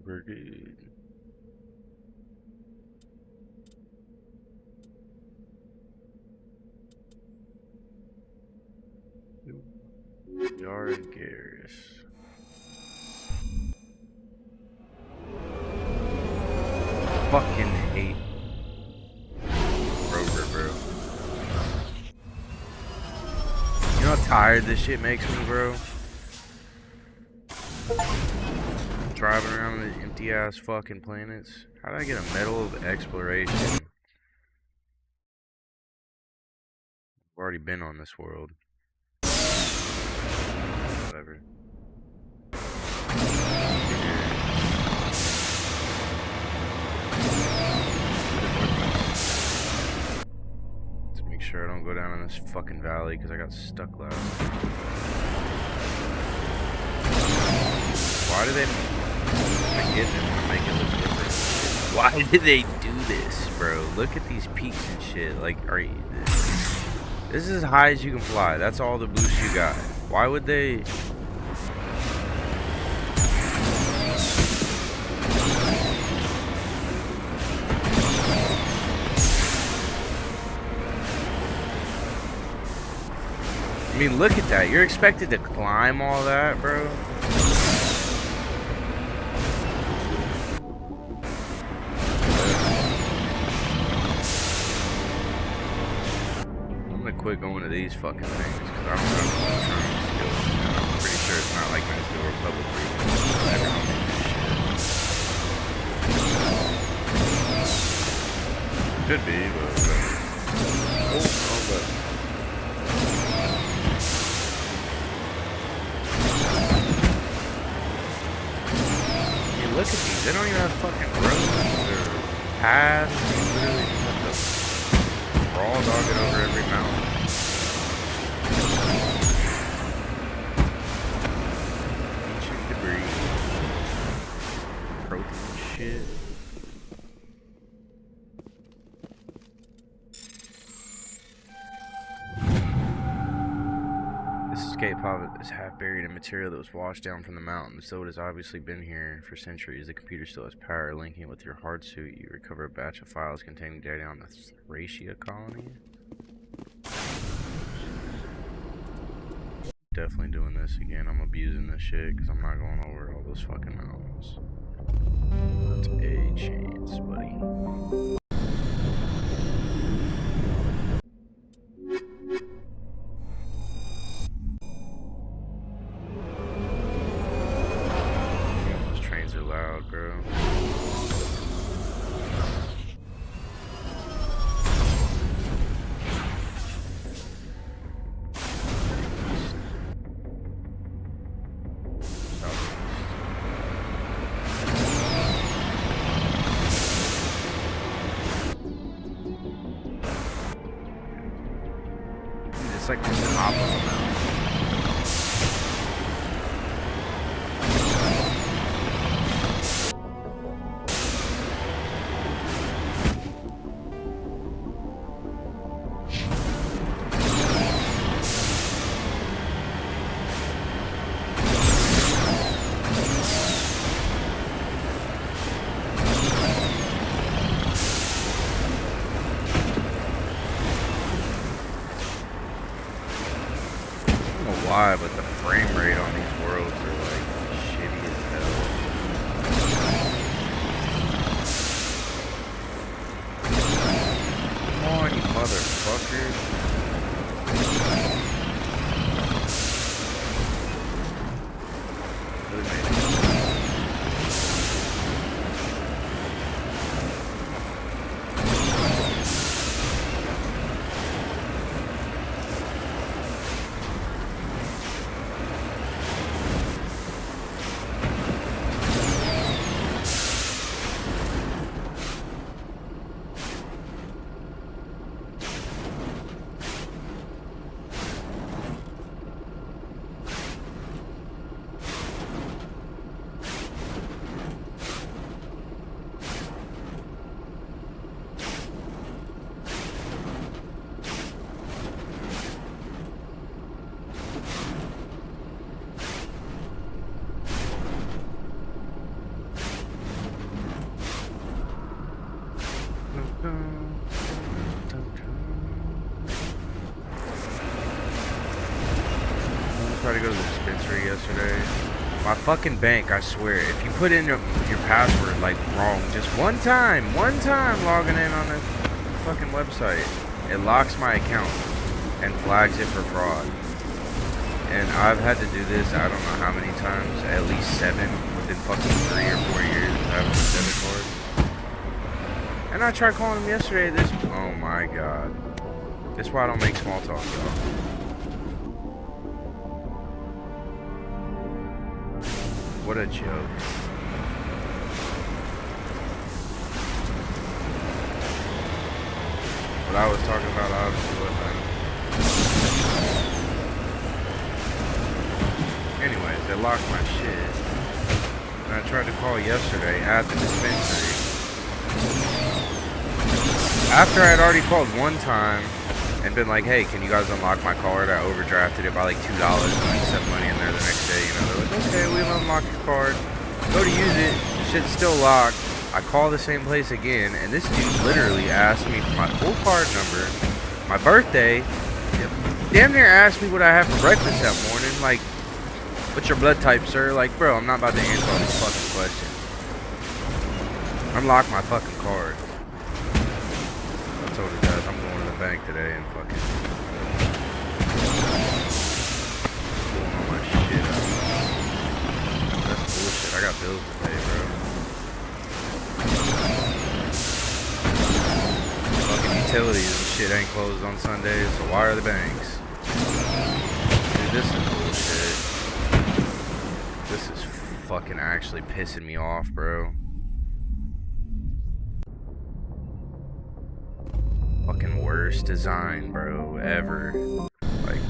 Brigade. We are in Garrus. Fucking hate Rover, bro. You know how tired this shit makes me, bro? Driving around the empty ass fucking planets. How did I get a medal of exploration? I've already been on this world. Whatever. Let's make sure I don't go down in this fucking valley because I got stuck last. Why do they forget they want to make it look different? Why did they do this, bro? Look at these peaks and shit. Like, are you... This is as high as you can fly. That's all the boost you got. Why would they... I mean, look at that. You're expected to climb all that, bro. Quit going to these fucking things because I'm pretty sure it's not like Ministry of the Republic could be, but look at these. They don't even have fucking roads or paths. You literally just have to raw dog it over every mountain. Ancient debris. Protein shit. This escape pod is half buried in material that was washed down from the mountains. Though it has obviously been here for centuries, the computer still has power. Linking it with your hard suit, you recover a batch of files containing data on the Thracia colony. Definitely doing this again. I'm abusing this shit because I'm not going over all those fucking mountains. That's a chance, buddy. Those trains are loud, bro. It's like just an hop on the mountain. Why, but the frame rate on these worlds are like shitty as hell. Come on, you motherfuckers. Tried to go to the dispensary yesterday. My fucking bank, I swear, if you put in your password like wrong just one time logging in on the fucking website, it locks my account and flags it for fraud. And I've had to do this I don't know how many times, at least 7 within fucking 3 or 4 years of having a debit card. And I tried calling him yesterday. Oh my god. That's why I don't make small talk, y'all. What a joke. What I was talking about obviously wasn't. Anyways, they locked my shit. And I tried to call yesterday at the dispensary. After I had already called one time and been like, hey, can you guys unlock my card? I overdrafted it by like $2 and I sent money in there the next day. You know, they're like, okay, we'll unlock your card. Go to use it. Shit's still locked. I call the same place again, and this dude literally asked me for my full card number, my birthday. Damn near asked me what I had for breakfast that morning. Like, what's your blood type, sir? Like, bro, I'm not about to answer all these fucking questions. Unlock my fucking card. I told his ass I'm going to the bank today and fucking pulling all my shit out. That's bullshit. I got bills to pay, bro. Fucking utilities and shit ain't closed on Sundays, so why are the banks? Dude, this is bullshit. This is fucking actually pissing me off, bro. Fucking worst design, bro, ever. Like,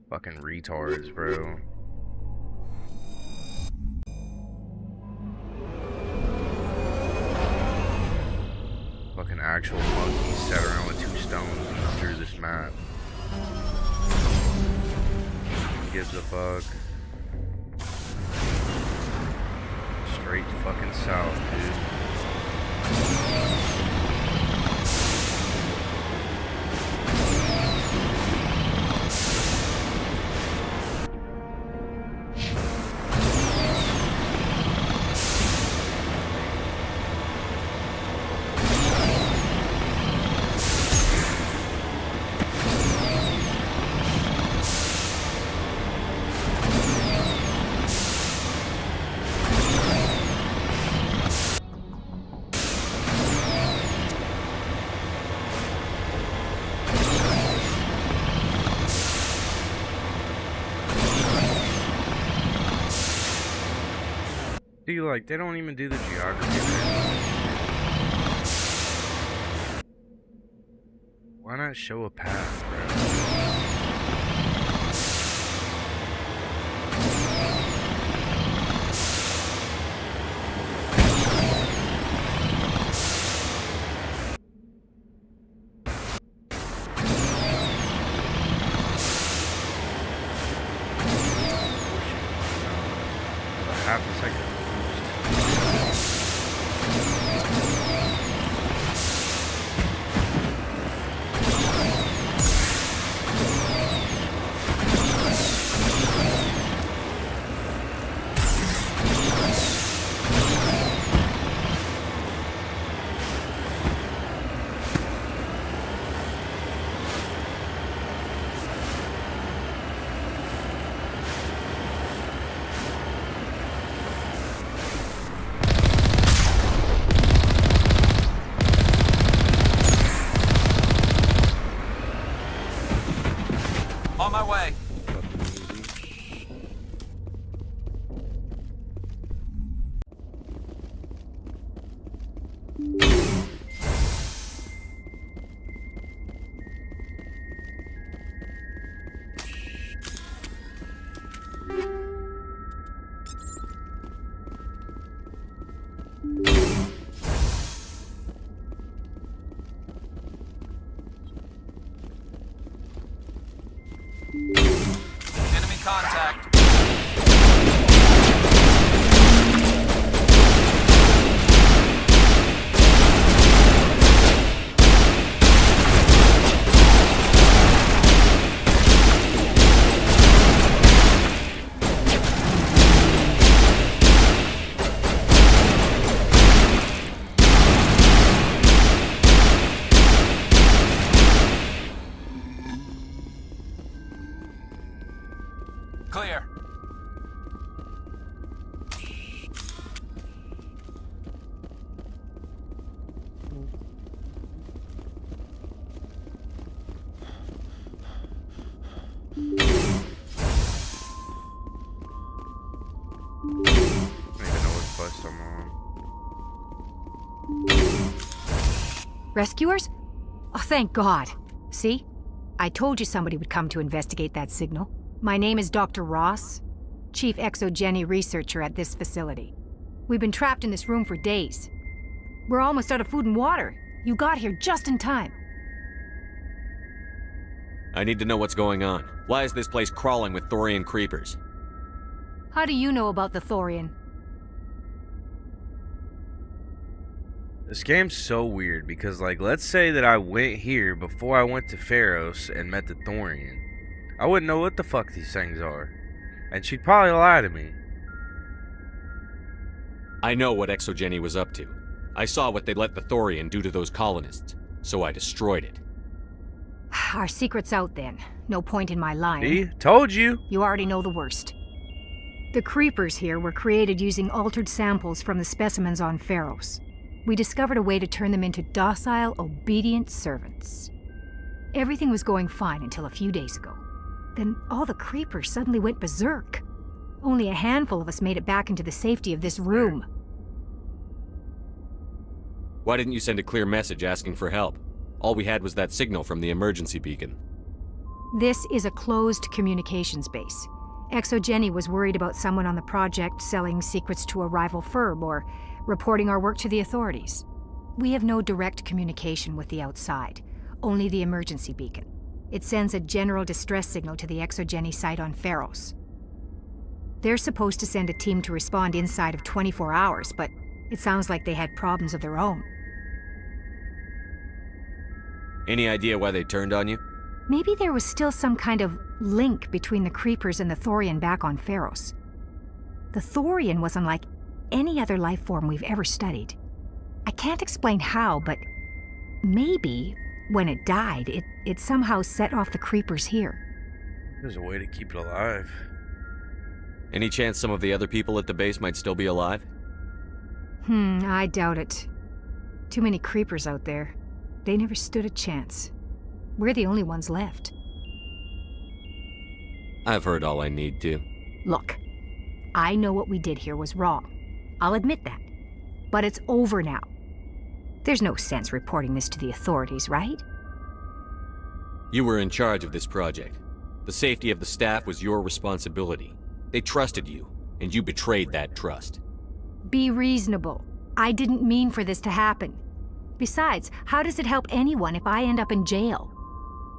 fucking retards, bro. Fucking actual monkeys sat around with 2 stones and drew this map. Who gives a fuck? Straight fucking south, dude. Dude, like, they don't even do the geography, man. Why not show a path, bro? Half a second. On my way. Enemy contact. Rescuers? Oh, thank God. See? I told you somebody would come to investigate that signal. My name is Dr. Ross, Chief Exogeny Researcher at this facility. We've been trapped in this room for days. We're almost out of food and water. You got here just in time. I need to know what's going on. Why is this place crawling with Thorian creepers? How do you know about the Thorian? This game's so weird because, like, let's say that I went here before I went to Pharos and met the Thorian. I wouldn't know what the fuck these things are. And she'd probably lie to me. I know what Exogeny was up to. I saw what they let the Thorian do to those colonists, so I destroyed it. Our secret's out then. No point in my lying. See? Told you! You already know the worst. The creepers here were created using altered samples from the specimens on Pharos. We discovered a way to turn them into docile, obedient servants. Everything was going fine until a few days ago. Then all the creepers suddenly went berserk. Only a handful of us made it back into the safety of this room. Why didn't you send a clear message asking for help? All we had was that signal from the emergency beacon. This is a closed communications base. Exogeny was worried about someone on the project selling secrets to a rival firm or reporting our work to the authorities. We have no direct communication with the outside, only the emergency beacon. It sends a general distress signal to the Exogeny site on Pharos. They're supposed to send a team to respond inside of 24 hours, but it sounds like they had problems of their own. Any idea why they turned on you? Maybe there was still some kind of link between the creepers and the Thorian back on Pharos. The Thorian was unlike any other life form we've ever studied. I can't explain how, but maybe when it died, it somehow set off the creepers here. There's a way to keep it alive. Any chance some of the other people at the base might still be alive? I doubt it. Too many creepers out there. They never stood a chance. We're the only ones left. I've heard all I need to. Look, I know what we did here was wrong. I'll admit that. But it's over now. There's no sense reporting this to the authorities, right? You were in charge of this project. The safety of the staff was your responsibility. They trusted you, and you betrayed that trust. Be reasonable. I didn't mean for this to happen. Besides, how does it help anyone if I end up in jail?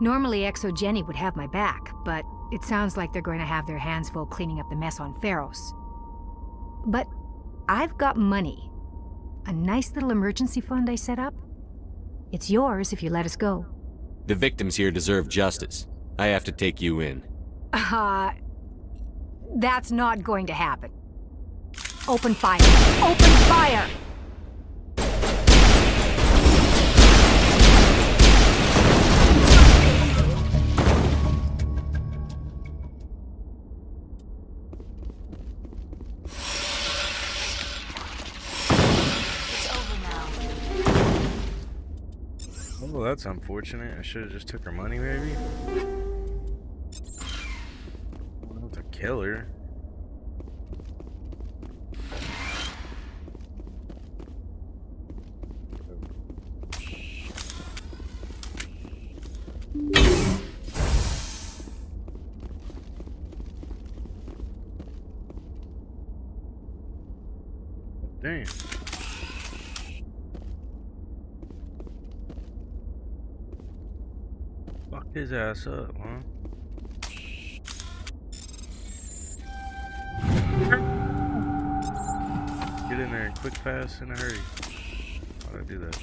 Normally Exogeny would have my back, but it sounds like they're going to have their hands full cleaning up the mess on Pharos. But I've got money. A nice little emergency fund I set up. It's yours if you let us go. The victims here deserve justice. I have to take you in. That's not going to happen. Open fire! Open fire! Oh, that's unfortunate. I should have just took her money, maybe. I don't have to kill her. Damn. Fuck his ass up, huh? Get in there quick, fast, in a hurry. Why'd I do that?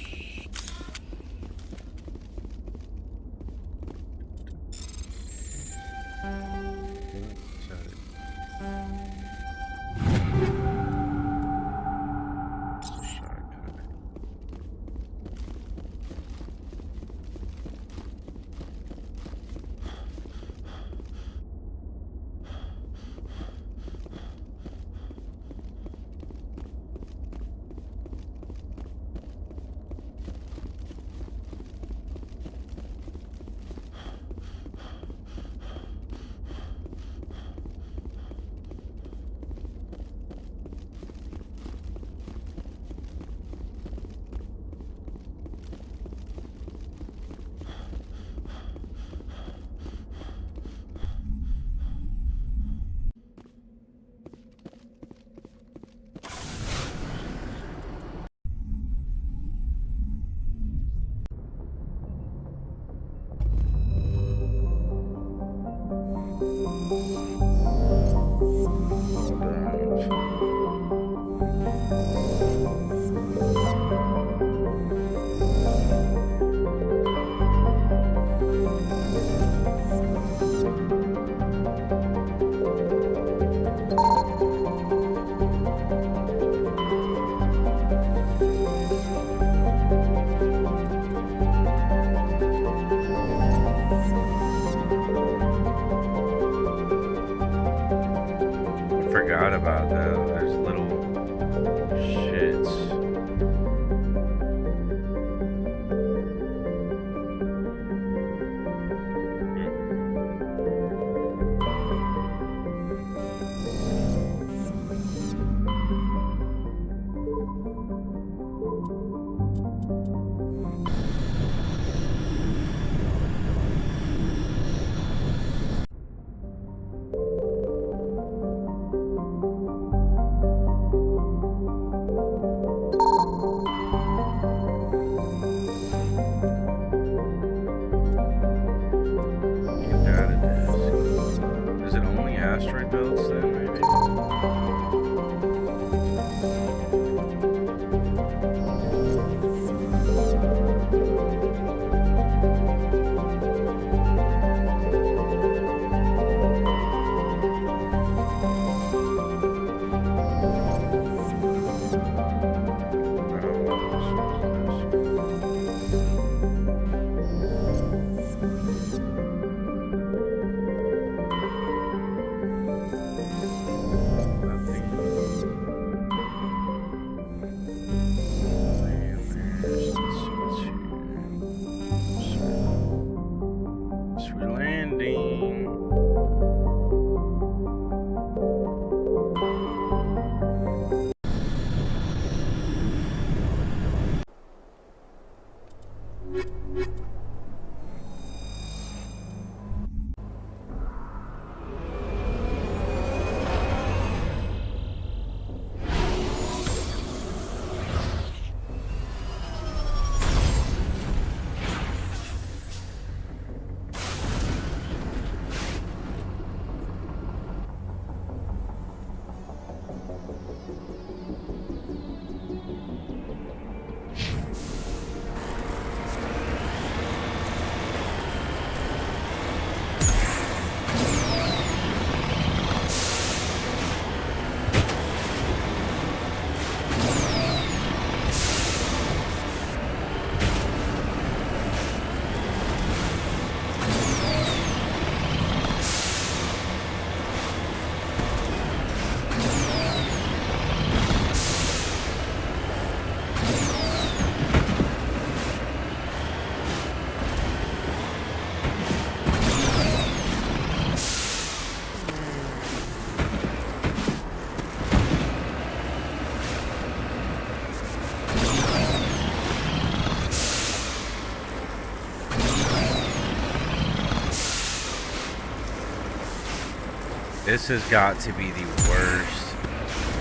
This has got to be the worst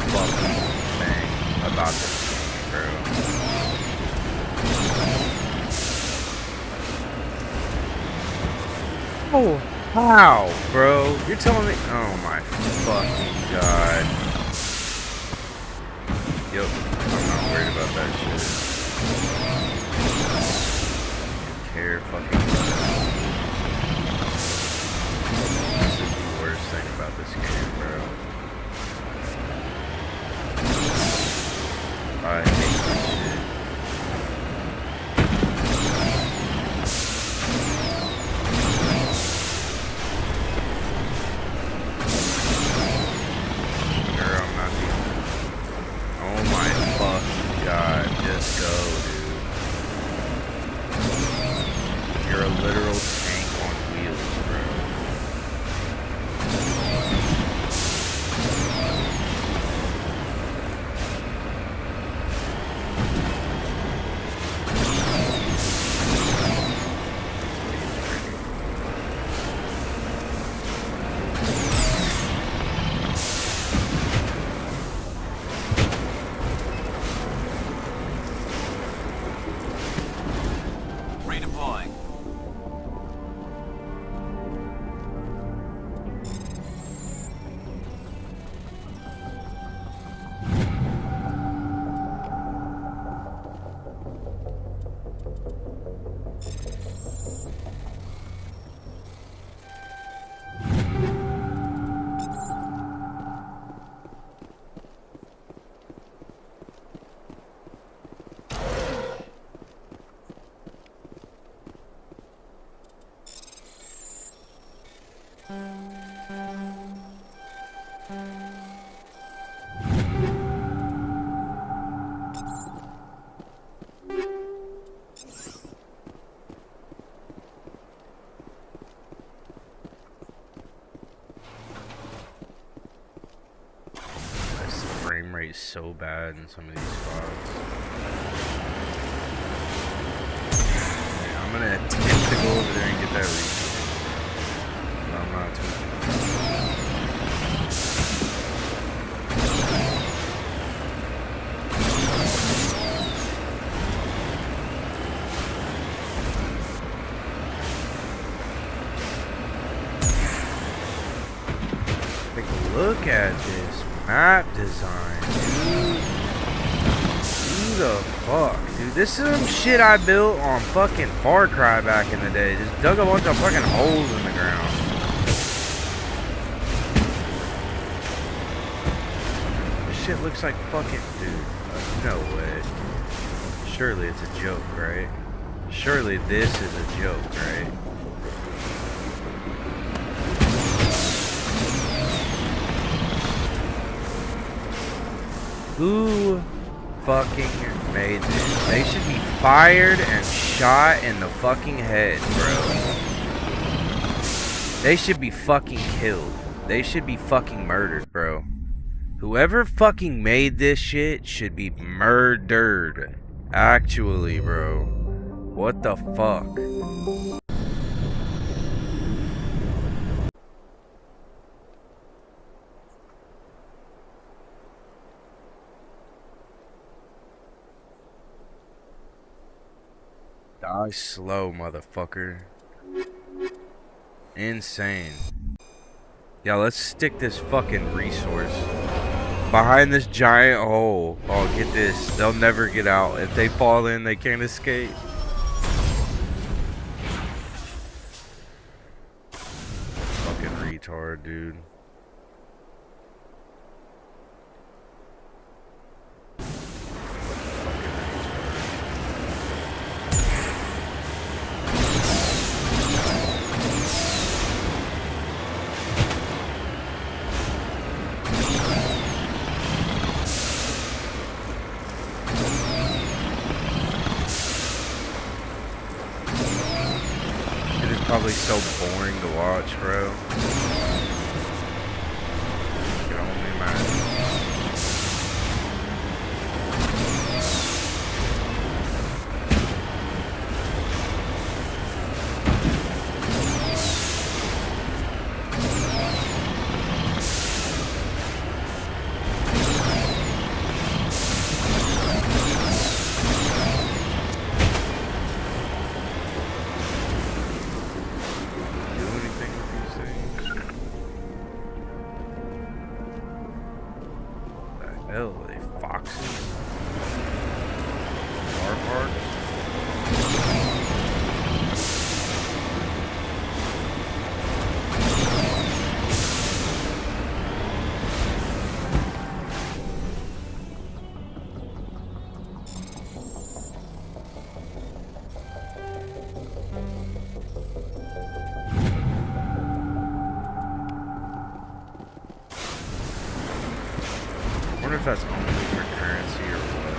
fucking thing about this game, bro. Oh, how, bro? You're telling me? Oh my fucking god. Yep, I'm not worried about that shit. I care fucking much. This is the worst thing about this game, bro. I hate this shit. Girl, I'm not the... Oh my fucking god, just go, dude. You're a literal tank on wheels, bro. Redeploying. This frame rate is so bad in some of these spots. Yeah, I'm gonna attempt to go over there and get that reach. But I'm not too. Like, look at this map design, dude. Who the fuck, dude? This is some shit I built on fucking Far Cry back in the day. Just dug a bunch of fucking holes in the ground. This shit looks like fucking, dude. No way. Surely it's a joke, right? Surely this is a joke, right? Who fucking made this? They should be fired and shot in the fucking head, bro. They should be fucking killed. They should be fucking murdered, bro. Whoever fucking made this shit should be murdered. Actually, bro. What the fuck? Die slow, motherfucker. Insane. Yeah, let's stick this fucking resource behind this giant hole. Oh, get this. They'll never get out. If they fall in, they can't escape. Fucking retard, dude. Probably so boring to watch, bro. You can only imagine. that's only for currency or what.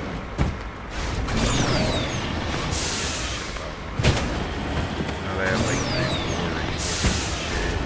No, they have like 3 war resources and shit.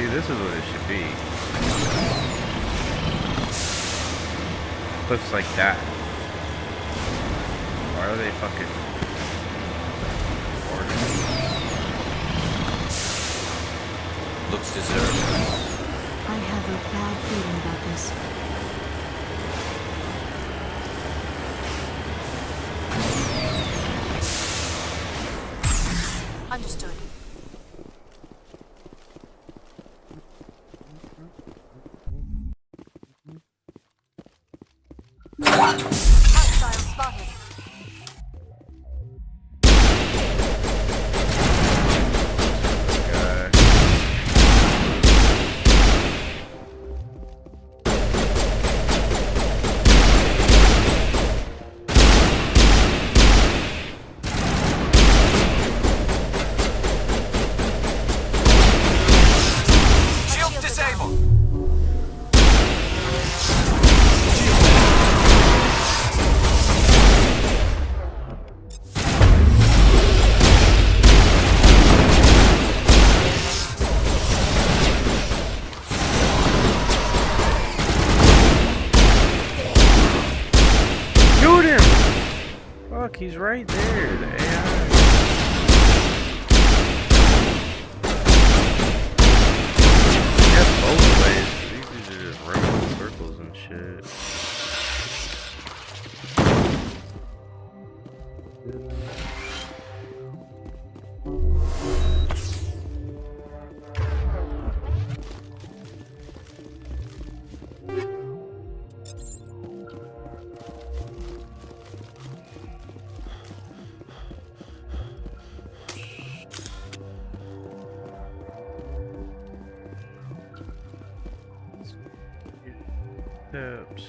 This is what it should be. Cliffs like that. Why are they fucking Looks deserved. I have a bad feeling about this. Understood. Hostile spotted. Shield disabled. Shoot him! Fuck, he's right there. The AI. Yes, both ways. These dudes are just running in circles and shit. Steps.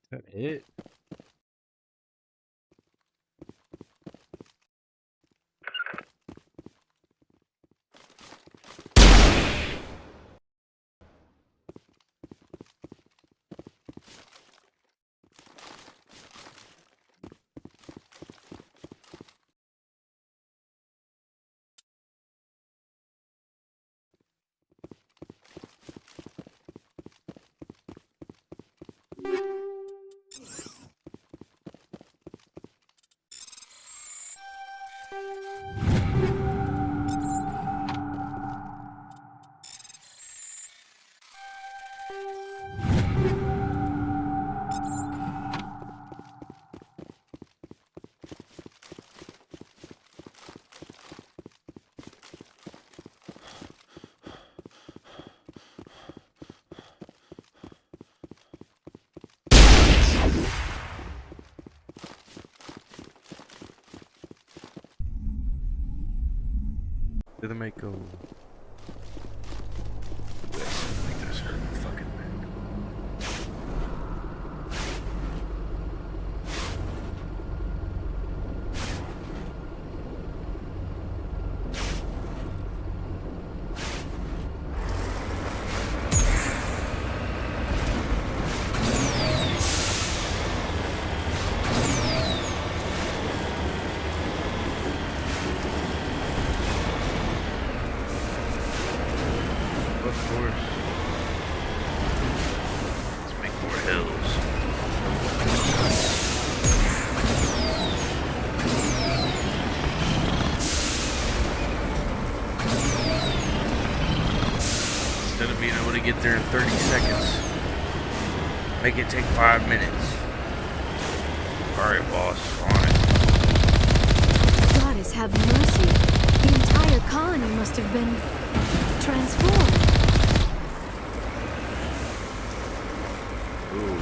Is that it? Did they make go west? Like there's a fucking map. Of course. Let's make more hills. Instead of being able to get there in 30 seconds, make it take 5 minutes. Alright, boss, fine. Goddess have mercy. The entire colony must have been transformed. Ooh.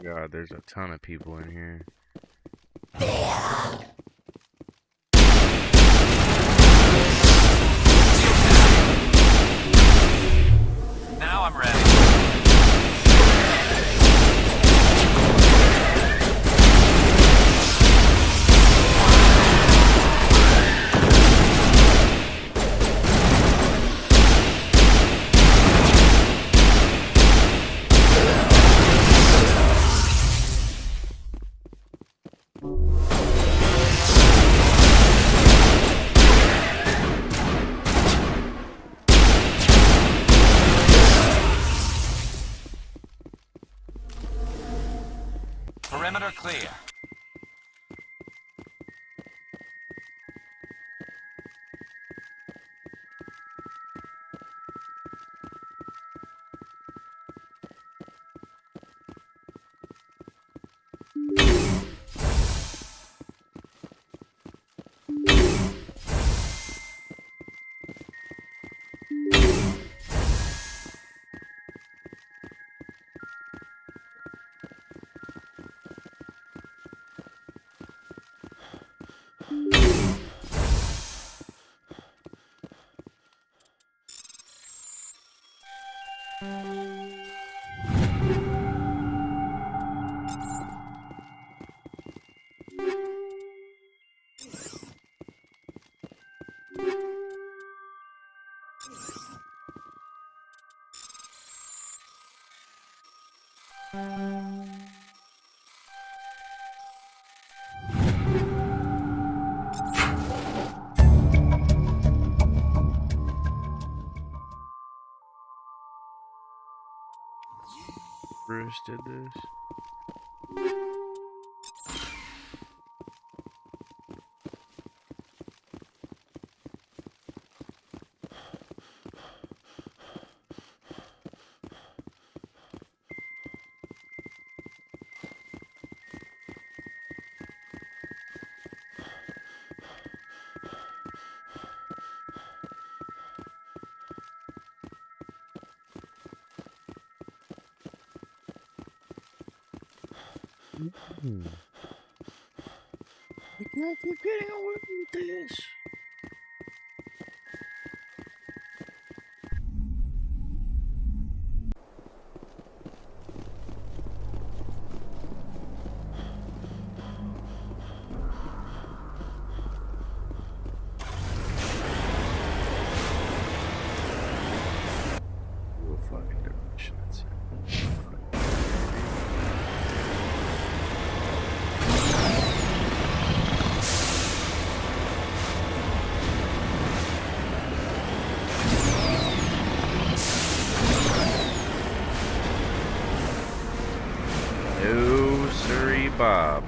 God, there's a ton of people in here. Now I'm ready. Perimeter clear. Bruce did this. I can't keep getting away with this. We'll fuck fucking definition. That's it. No, sorry, Bob.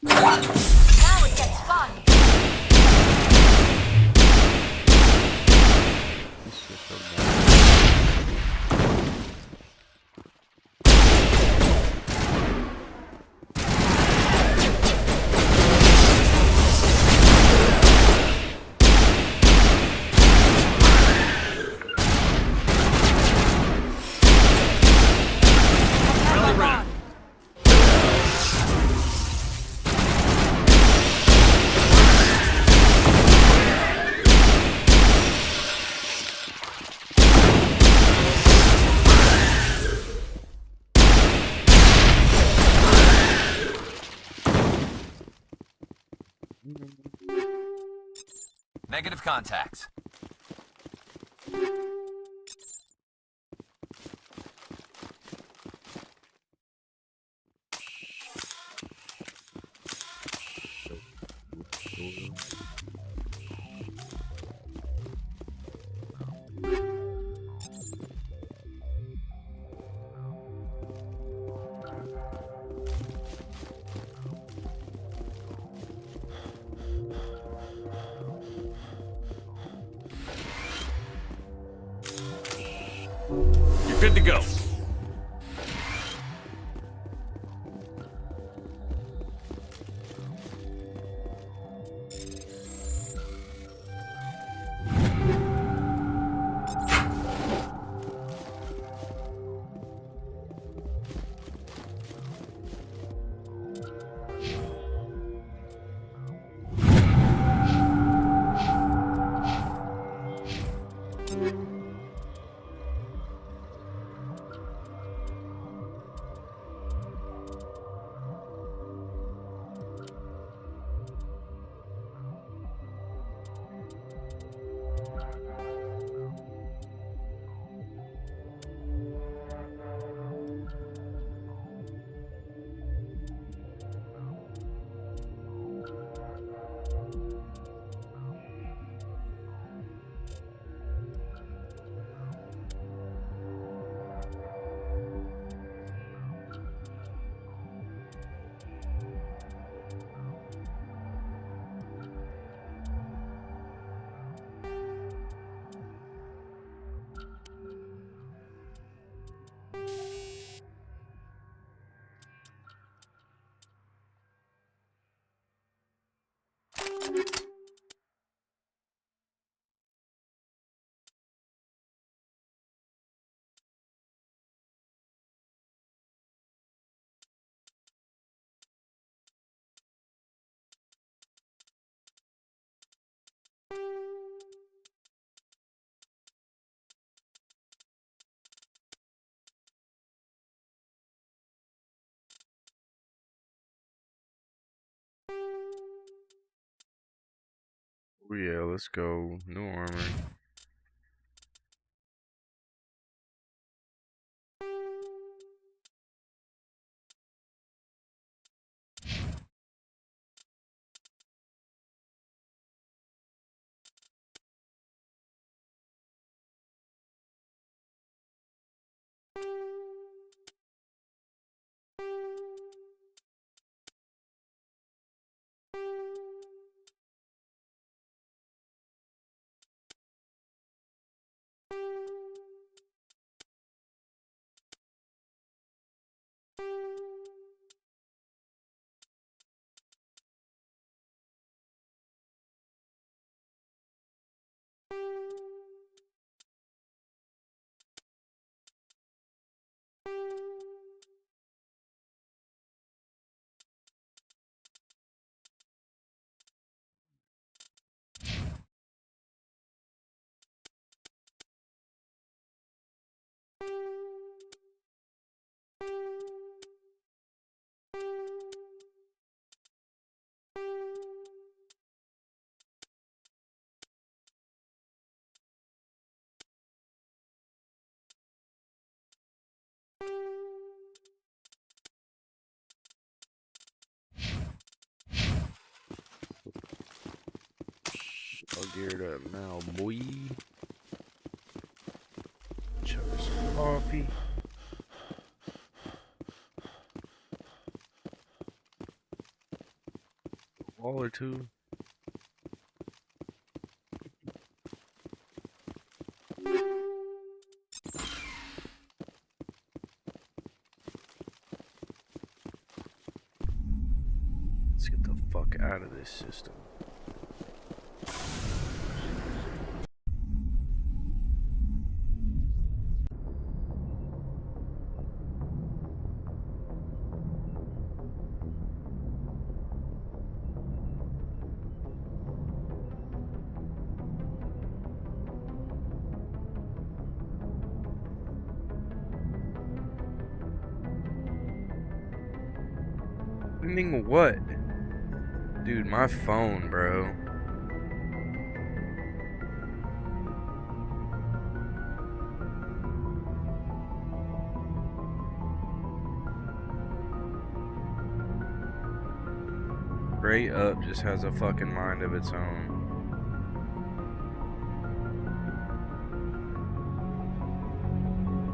Now it gets fun. This is so bad. Friendly round. Negative contacts. You're good to go. Oh yeah, let's go. New armor. I'll gear it up now, boy. Chug some coffee. A wall or two. Let's get the fuck out of this system. Ending what? Dude, my phone, bro. Straight up just has a fucking mind of its own.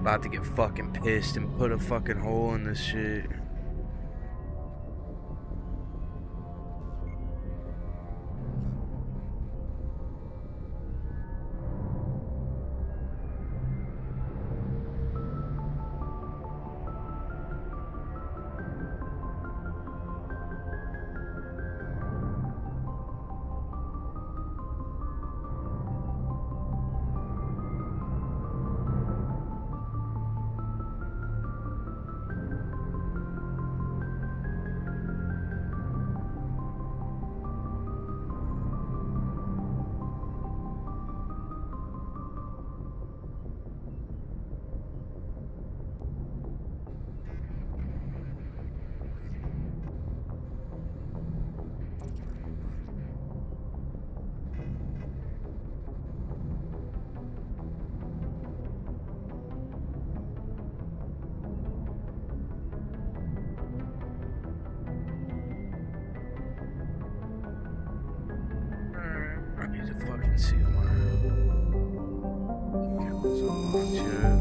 About to get fucking pissed and put a fucking hole in this shit. I need to fucking see if my camera's unlocked yet.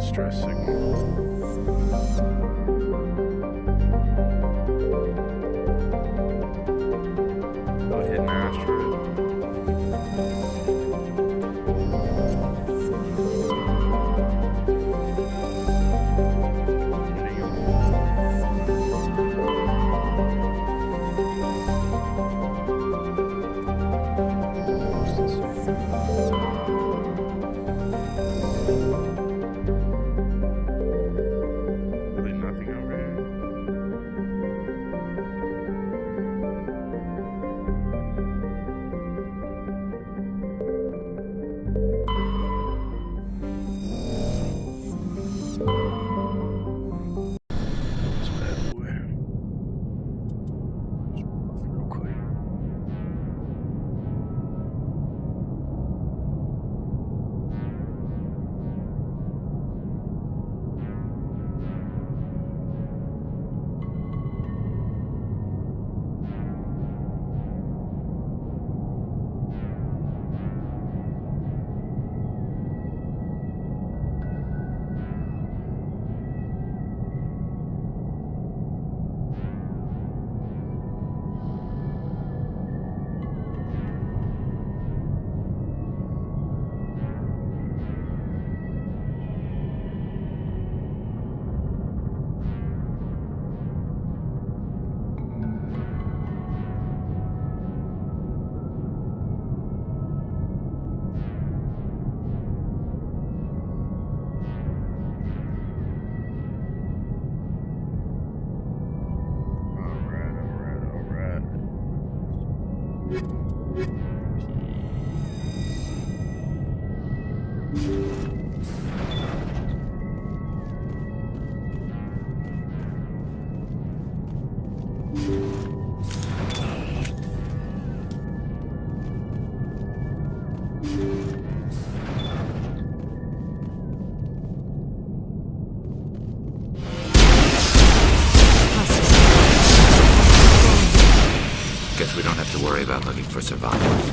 Stress signal. Go ahead and asteroid. Really nothing over Guess we don't have to worry about looking for survivors.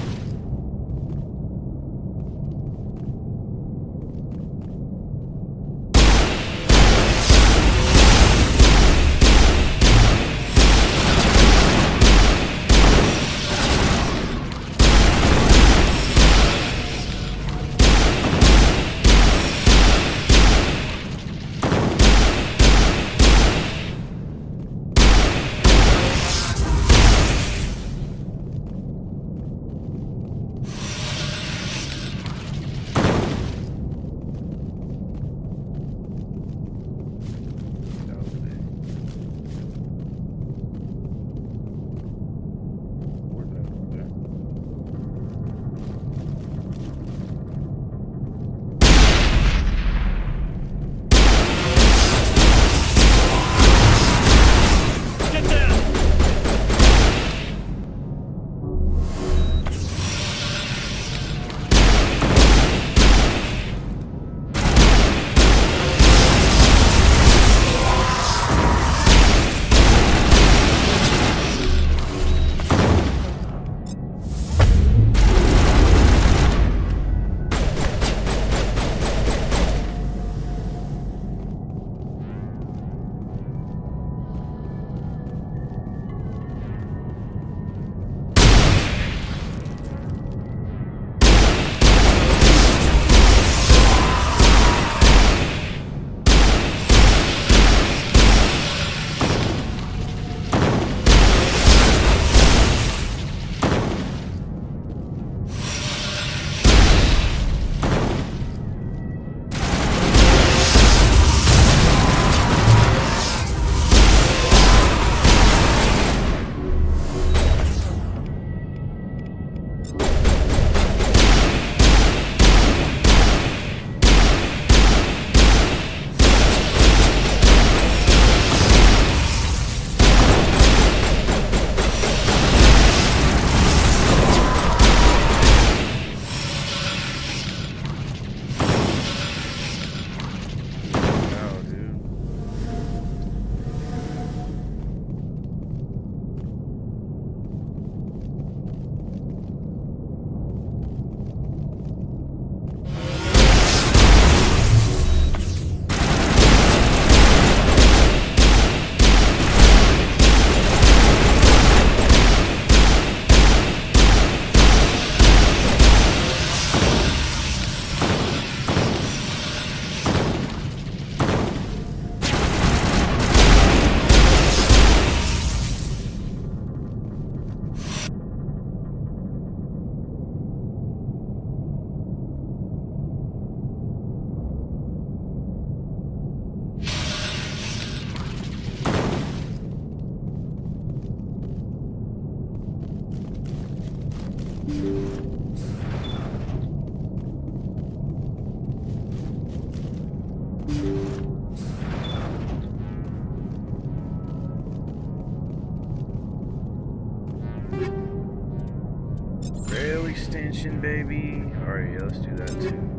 Rail extension, baby. Alright, yeah, let's do that too.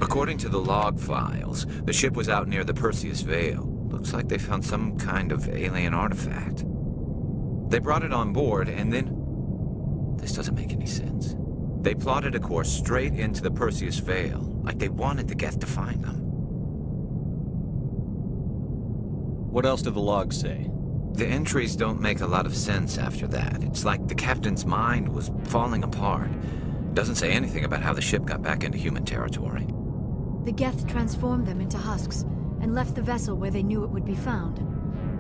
According to the log files, the ship was out near the Perseus Vale. Looks like they found some kind of alien artifact. They brought it on board and then... This doesn't make any sense. They plotted a course straight into the Perseus Vale, like they wanted the Geth to find them. What else do the logs say? The entries don't make a lot of sense after that. It's like the captain's mind was falling apart. Doesn't say anything about how the ship got back into human territory. The Geth transformed them into husks and left the vessel where they knew it would be found.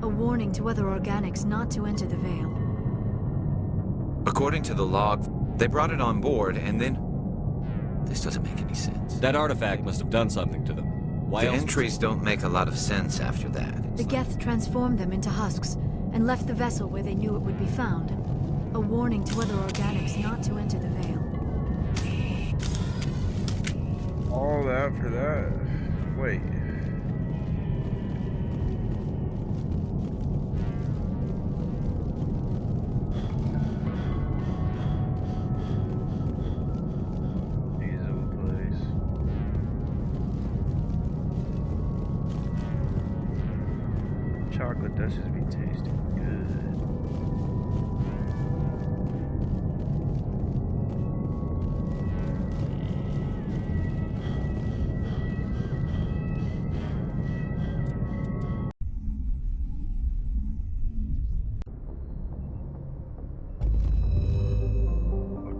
A warning to other organics not to enter the Vale. According to the log, they brought it on board and then... This doesn't make any sense. That artifact must have done something to them. Why The else? entries don't make a lot of sense after that. The Geth transformed them into husks and left the vessel where they knew it would be found. A warning to other organics not to enter the Vale. All that for that. Wait. Diesel place. Chocolate does just be tasting good.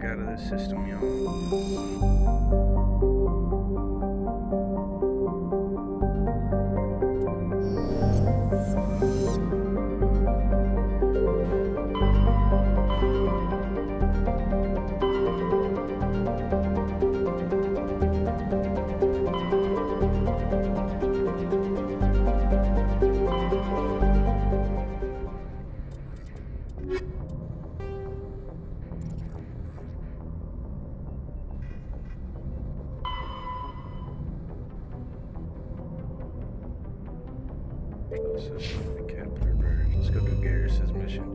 Out of the system, Let's go do Garrus's mission.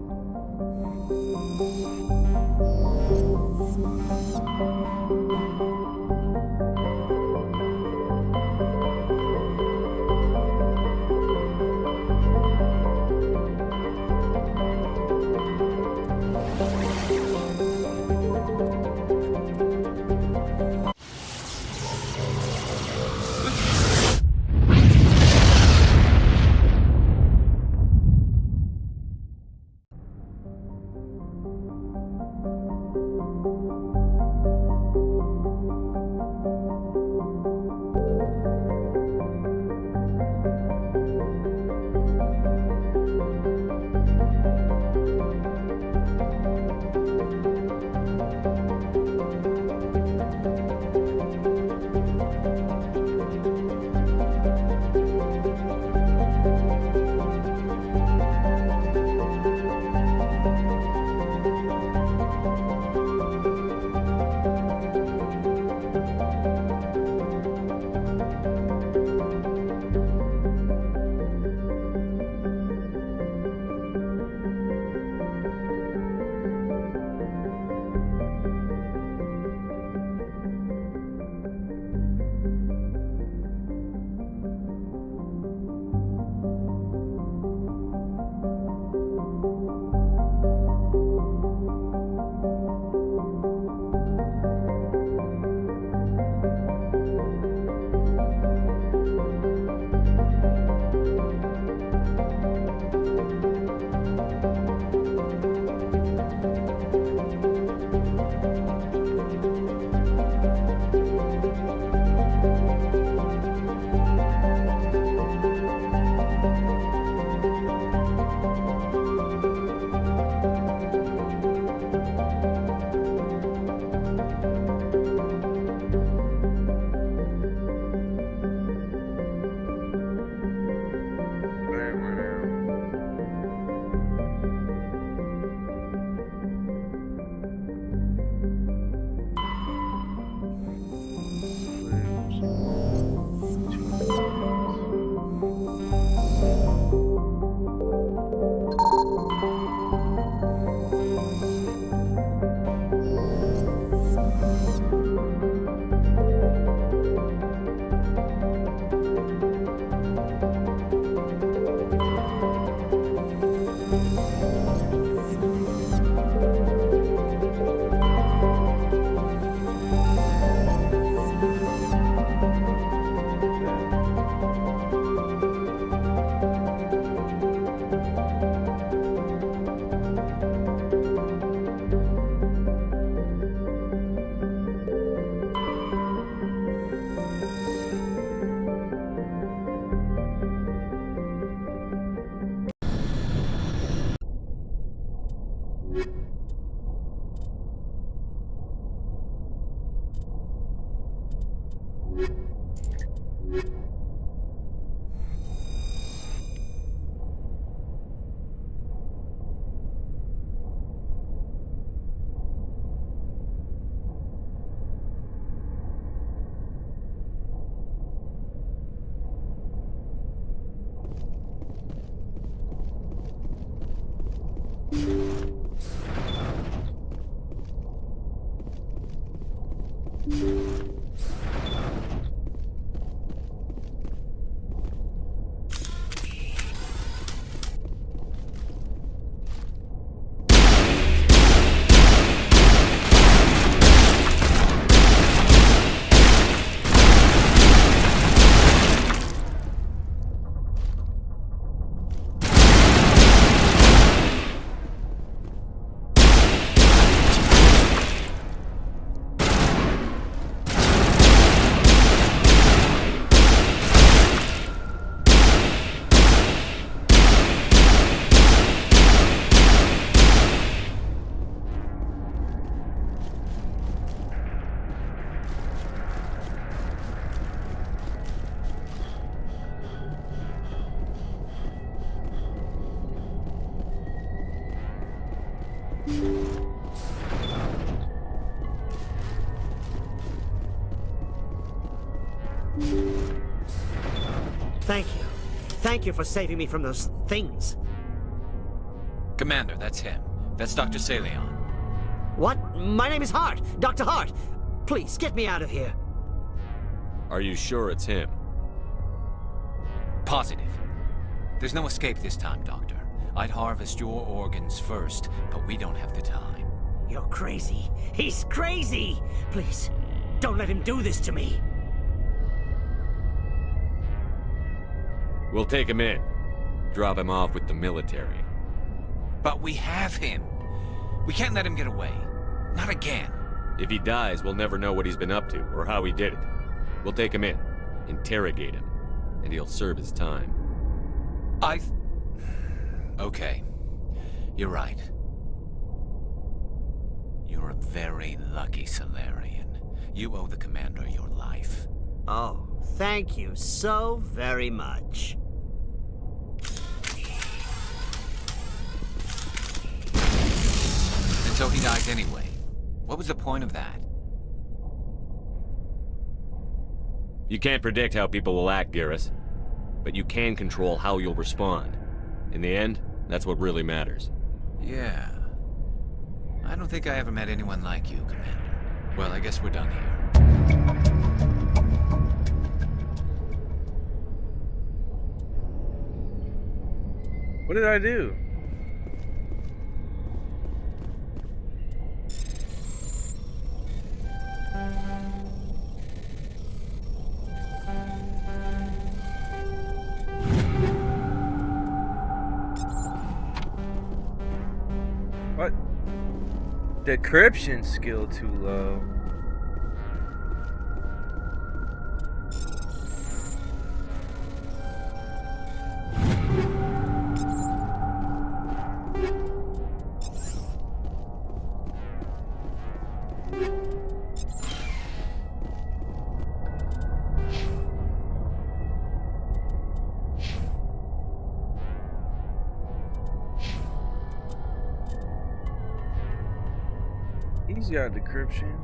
Thank you. Thank you for saving me from those things. Commander, that's him. That's Dr. Saleon. What? My name is Hart. Dr. Hart. Please, get me out of here. Are you sure it's him? Positive. There's no escape this time, Doctor. I'd harvest your organs first, but we don't have the time. You're crazy. He's crazy! Please, don't let him do this to me. We'll take him in. Drop him off with the military. But we have him. We can't let him get away. Not again. If he dies, we'll never know what he's been up to, or how he did it. We'll take him in, interrogate him, and he'll serve his time. Okay. You're right. You're a very lucky Salarian. You owe the Commander your life. Oh, thank you so very much. And so he died anyway. What was the point of that? You can't predict how people will act, Garrus. But you can control how you'll respond. In the end, that's what really matters. Yeah. I don't think I ever met anyone like you, Commander. Well, I guess we're done here. What did I do? What? Decryption skill too low. He's got decryption.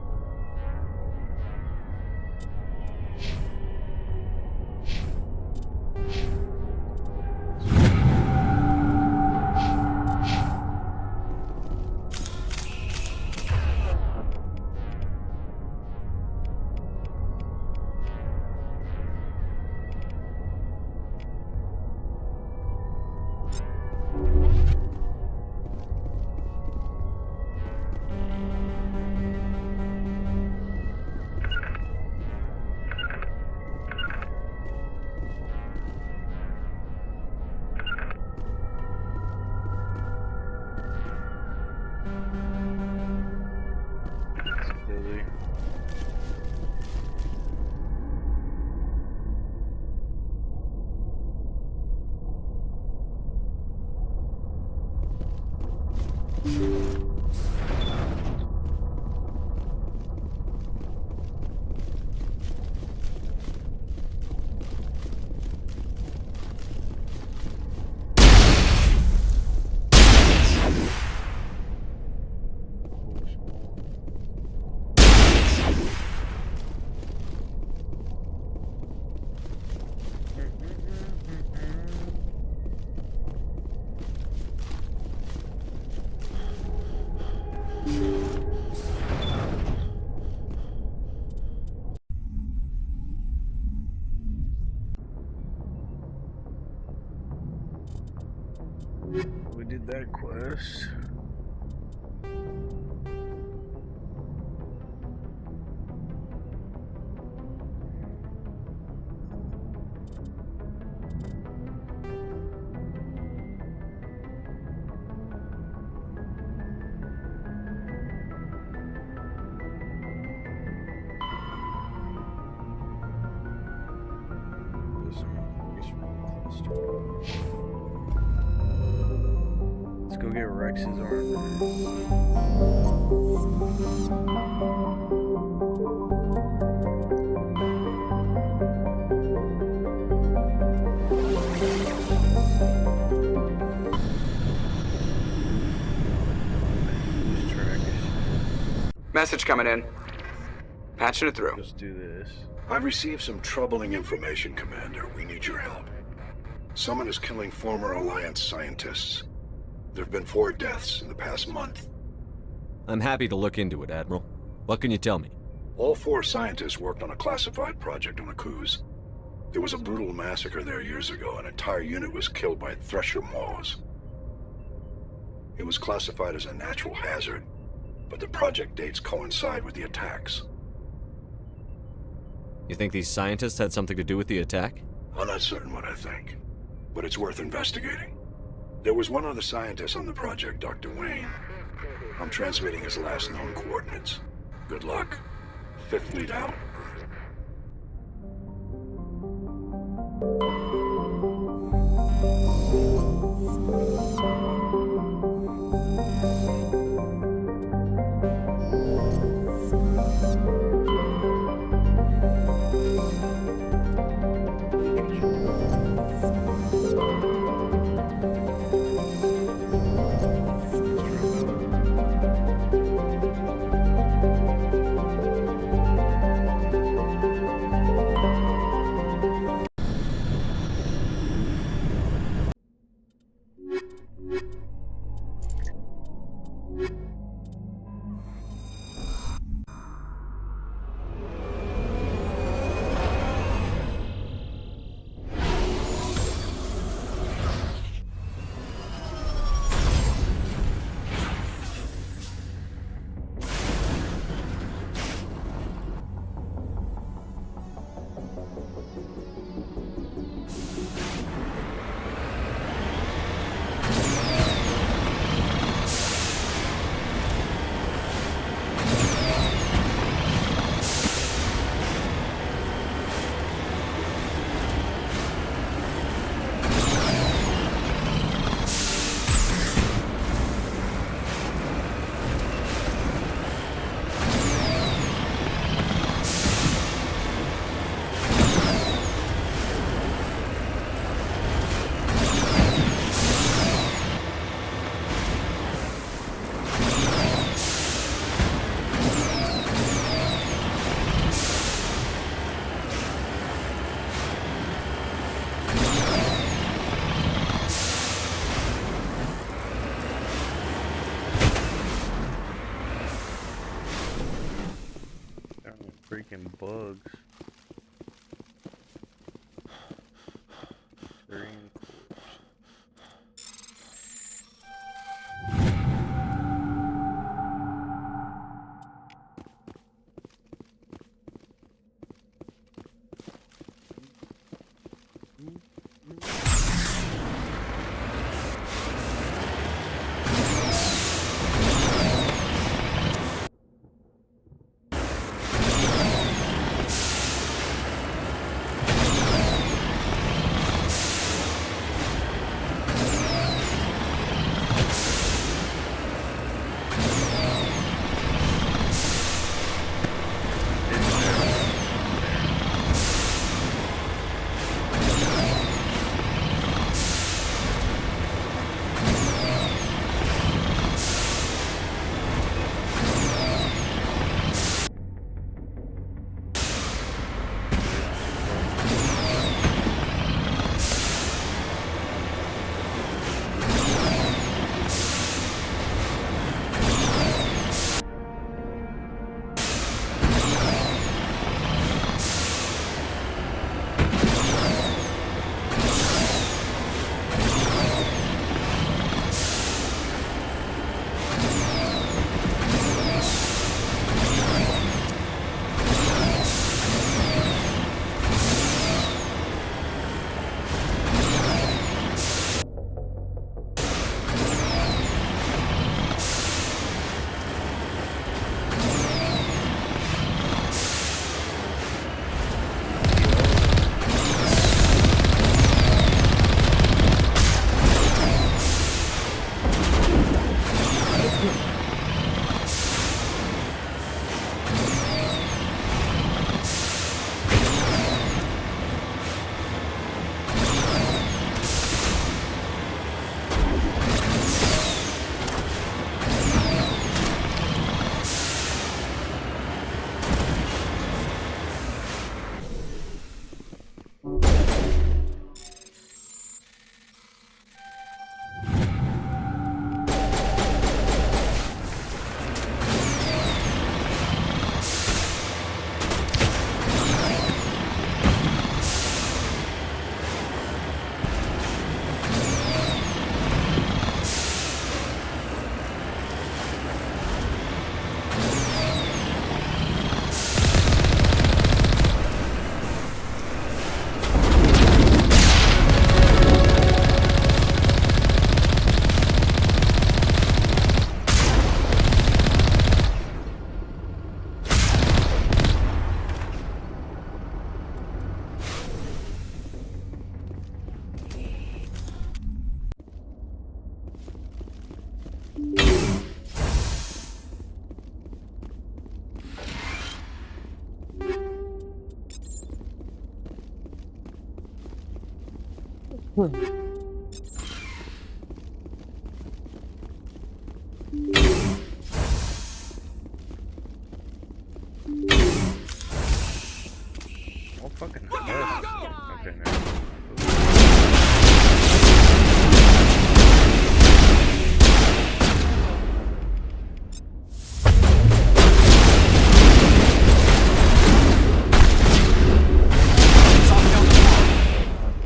We did that quest. Let's go get Rex's armor. Lose track. Message coming in. Patching it through. Let's do this. I've received some troubling information, Commander. We need your help. Someone is killing former Alliance scientists. There have been 4 deaths in the past month. I'm happy to look into it, Admiral. What can you tell me? All 4 scientists worked on a classified project on Akuz. There was a brutal massacre there years ago. An entire unit was killed by Thresher maws. It was classified as a natural hazard, but the project dates coincide with the attacks. You think these scientists had something to do with the attack? I'm not certain what I think, but it's worth investigating. There was one other scientist on the project, Dr. Wayne. I'm transmitting his last known coordinates. Good luck. 5th Fleet out. Freaking bugs. Green corpse. Oh, fucking hell. Okay, now.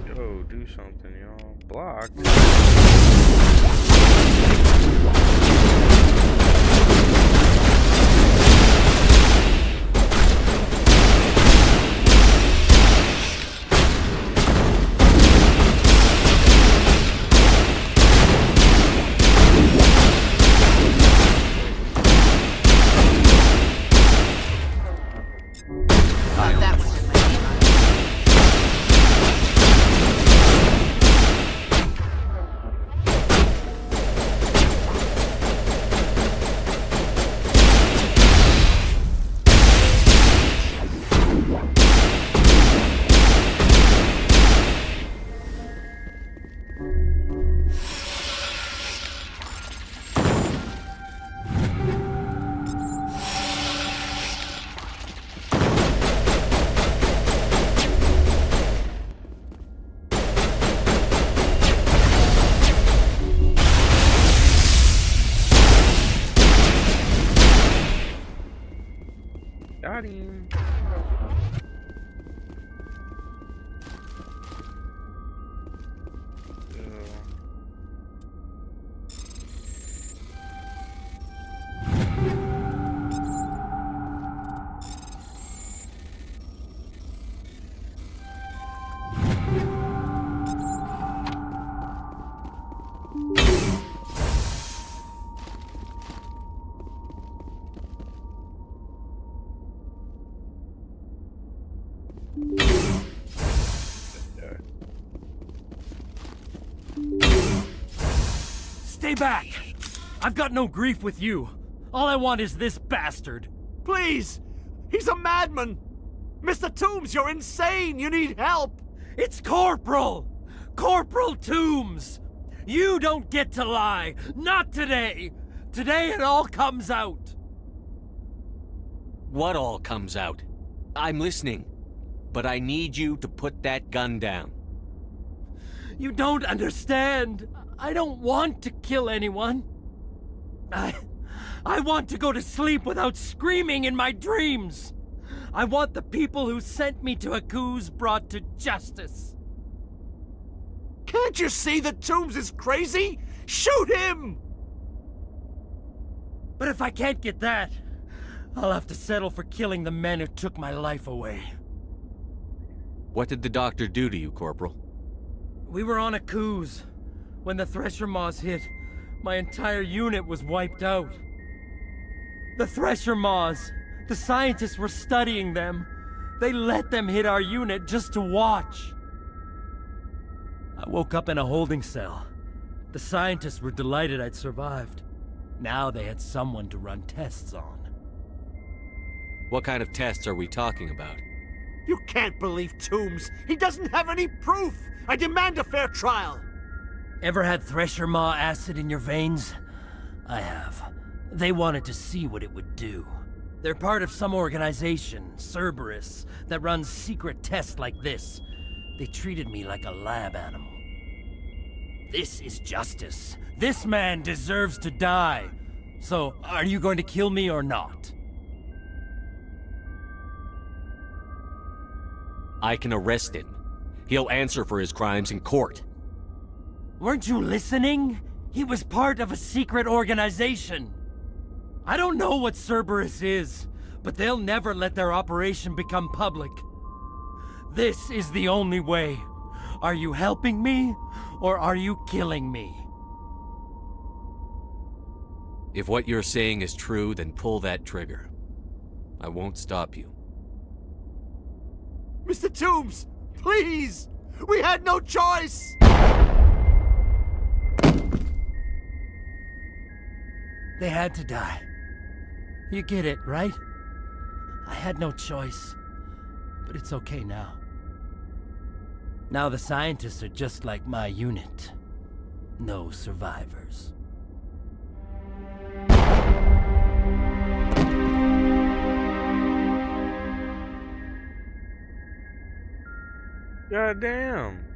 Yo, do something, y'all. Blocked. Got him. Stay back! I've got no grief with you. All I want is this bastard. Please! He's a madman! Mr. Toombs, you're insane! You need help! It's Corporal! Corporal Toombs! You don't get to lie! Not today! Today it all comes out! What all comes out? I'm listening. But I need you to put that gun down. You don't understand! I don't want to kill anyone. I want to go to sleep without screaming in my dreams. I want the people who sent me to Akuz brought to justice. Can't you see that Toombs is crazy? Shoot him! But if I can't get that, I'll have to settle for killing the men who took my life away. What did the doctor do to you, Corporal? We were on Akuz. When the Thresher Maws hit, my entire unit was wiped out. The Thresher Maws, the scientists were studying them. They let them hit our unit just to watch. I woke up in a holding cell. The scientists were delighted I'd survived. Now they had someone to run tests on. What kind of tests are we talking about? You can't believe Toombs. He doesn't have any proof. I demand a fair trial. Ever had Thresher Maw acid in your veins? I have. They wanted to see what it would do. They're part of some organization, Cerberus, that runs secret tests like this. They treated me like a lab animal. This is justice. This man deserves to die. So, are you going to kill me or not? I can arrest him. He'll answer for his crimes in court. Weren't you listening? He was part of a secret organization. I don't know what Cerberus is, but they'll never let their operation become public. This is the only way. Are you helping me, or are you killing me? If what you're saying is true, then pull that trigger. I won't stop you. Mr. Toombs, please! We had no choice! They had to die. You get it, right? I had no choice. But it's okay now. Now the scientists are just like my unit. No survivors. God damn.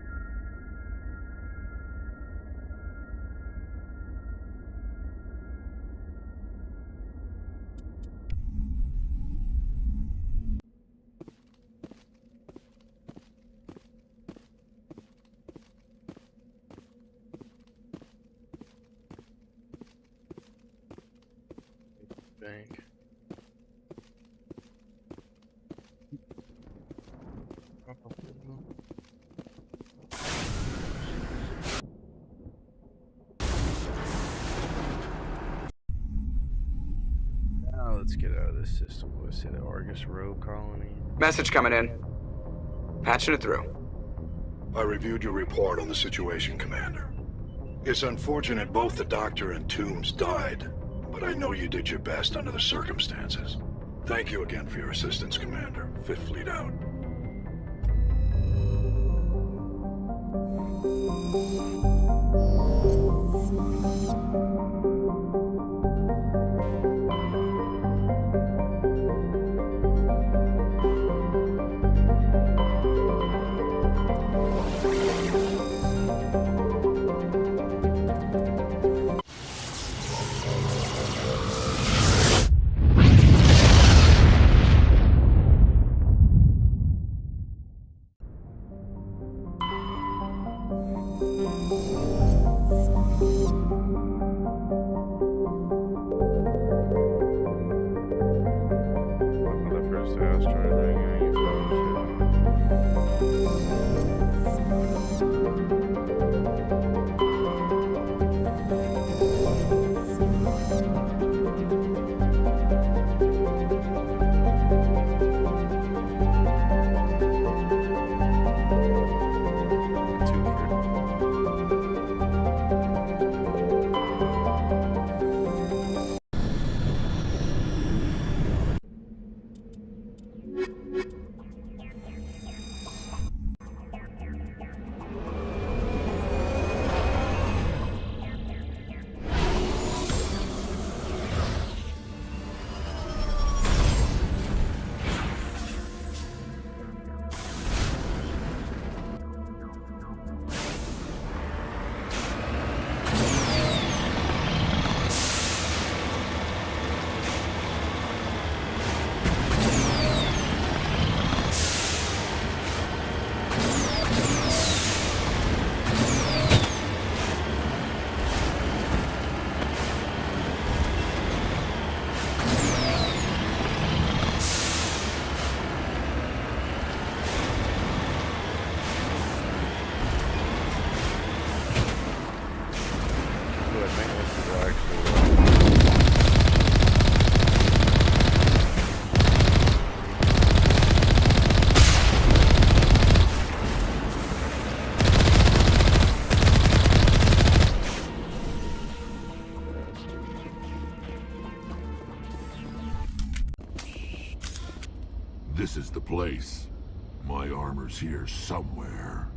Bank. Now let's get out of this system. What's it? Argus Row Colony. Message coming in. Patching it through. I reviewed your report on the situation, Commander. It's unfortunate both the Doctor and Toombs died, but I know you did your best under the circumstances. Thank you again for your assistance, Commander. Fifth Fleet out. This is the place. My armor's here somewhere.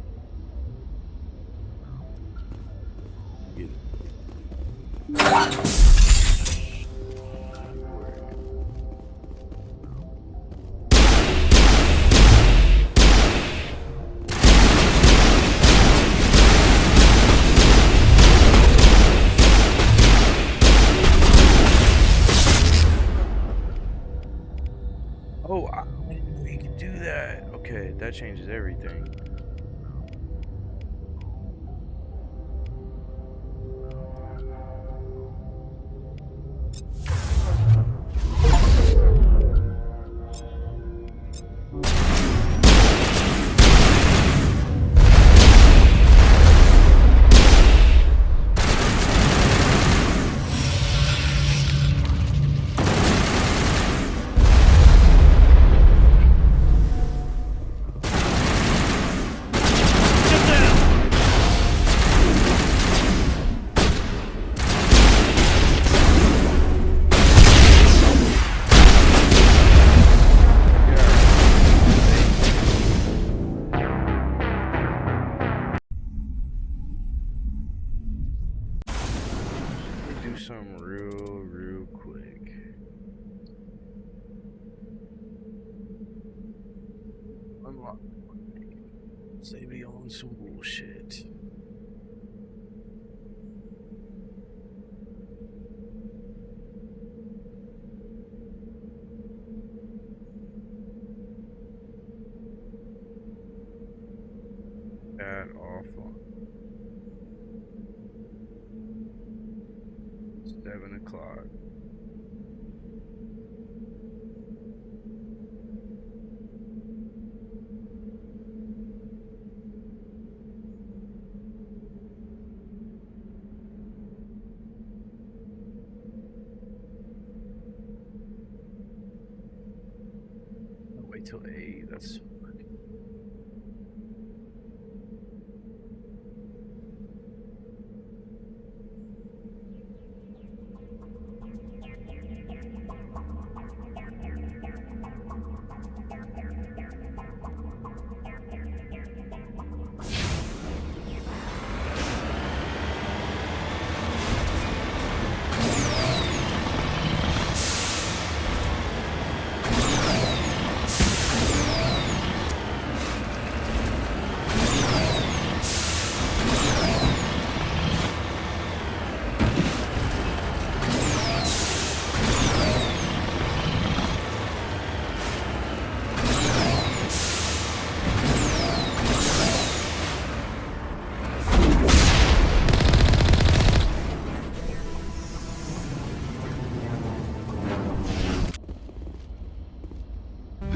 Oh, we can do that. Okay, that changes everything. unlock. They be on some bullshit. That awful. 7 o'clock. Wait till 8. That's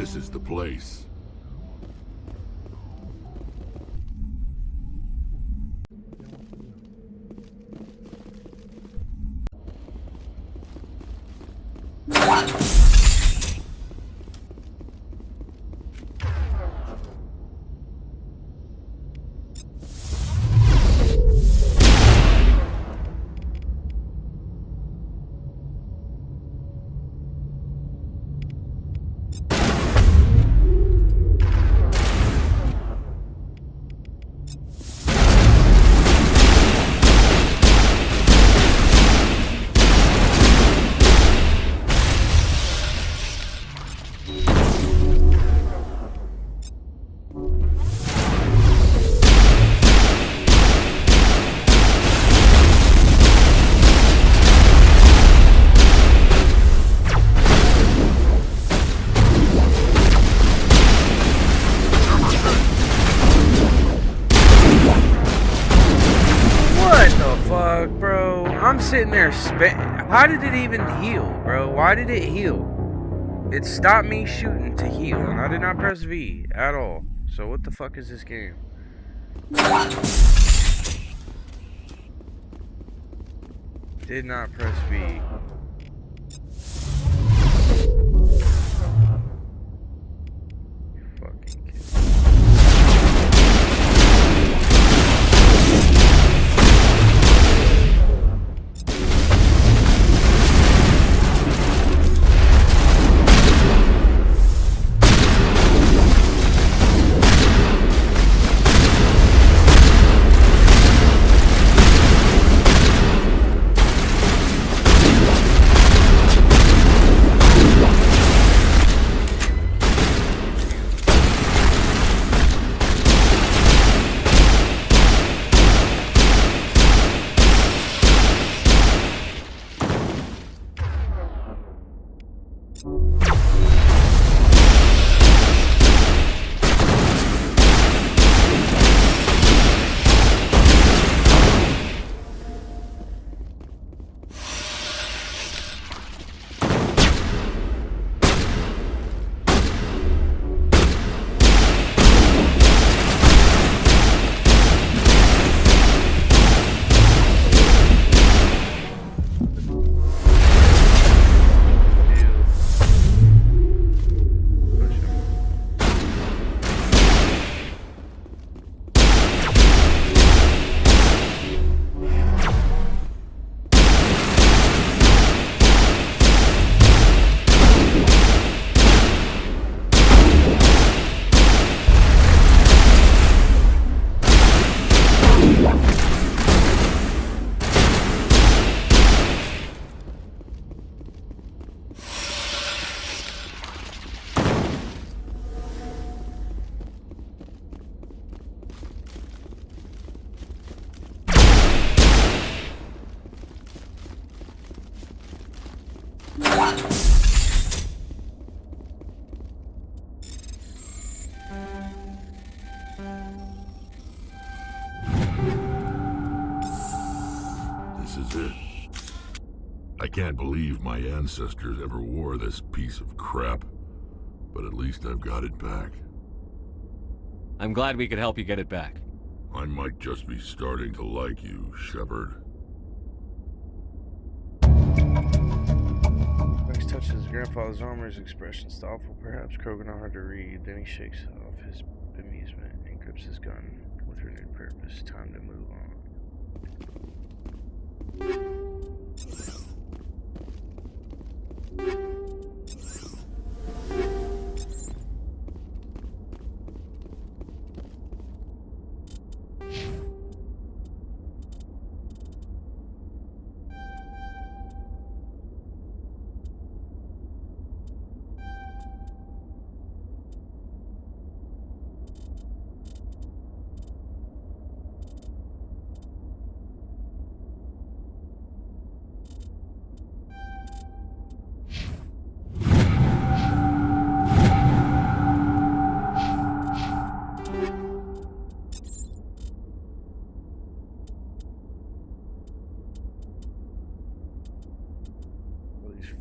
This is the place. bro. I'm sitting there how did it even heal, bro? Why did it heal? It stopped me shooting to heal, and I did not press V at all. So what the fuck is this game? Did not press V. I can't believe my ancestors ever wore this piece of crap, but at least I've got it back. I'm glad we could help you get it back. I might just be starting to like you, Shepard. Max touches his grandfather's armor, his expression thoughtful, perhaps Krogan hard to read. Then he shakes off his bemusement and grips his gun with renewed purpose. Time to move on.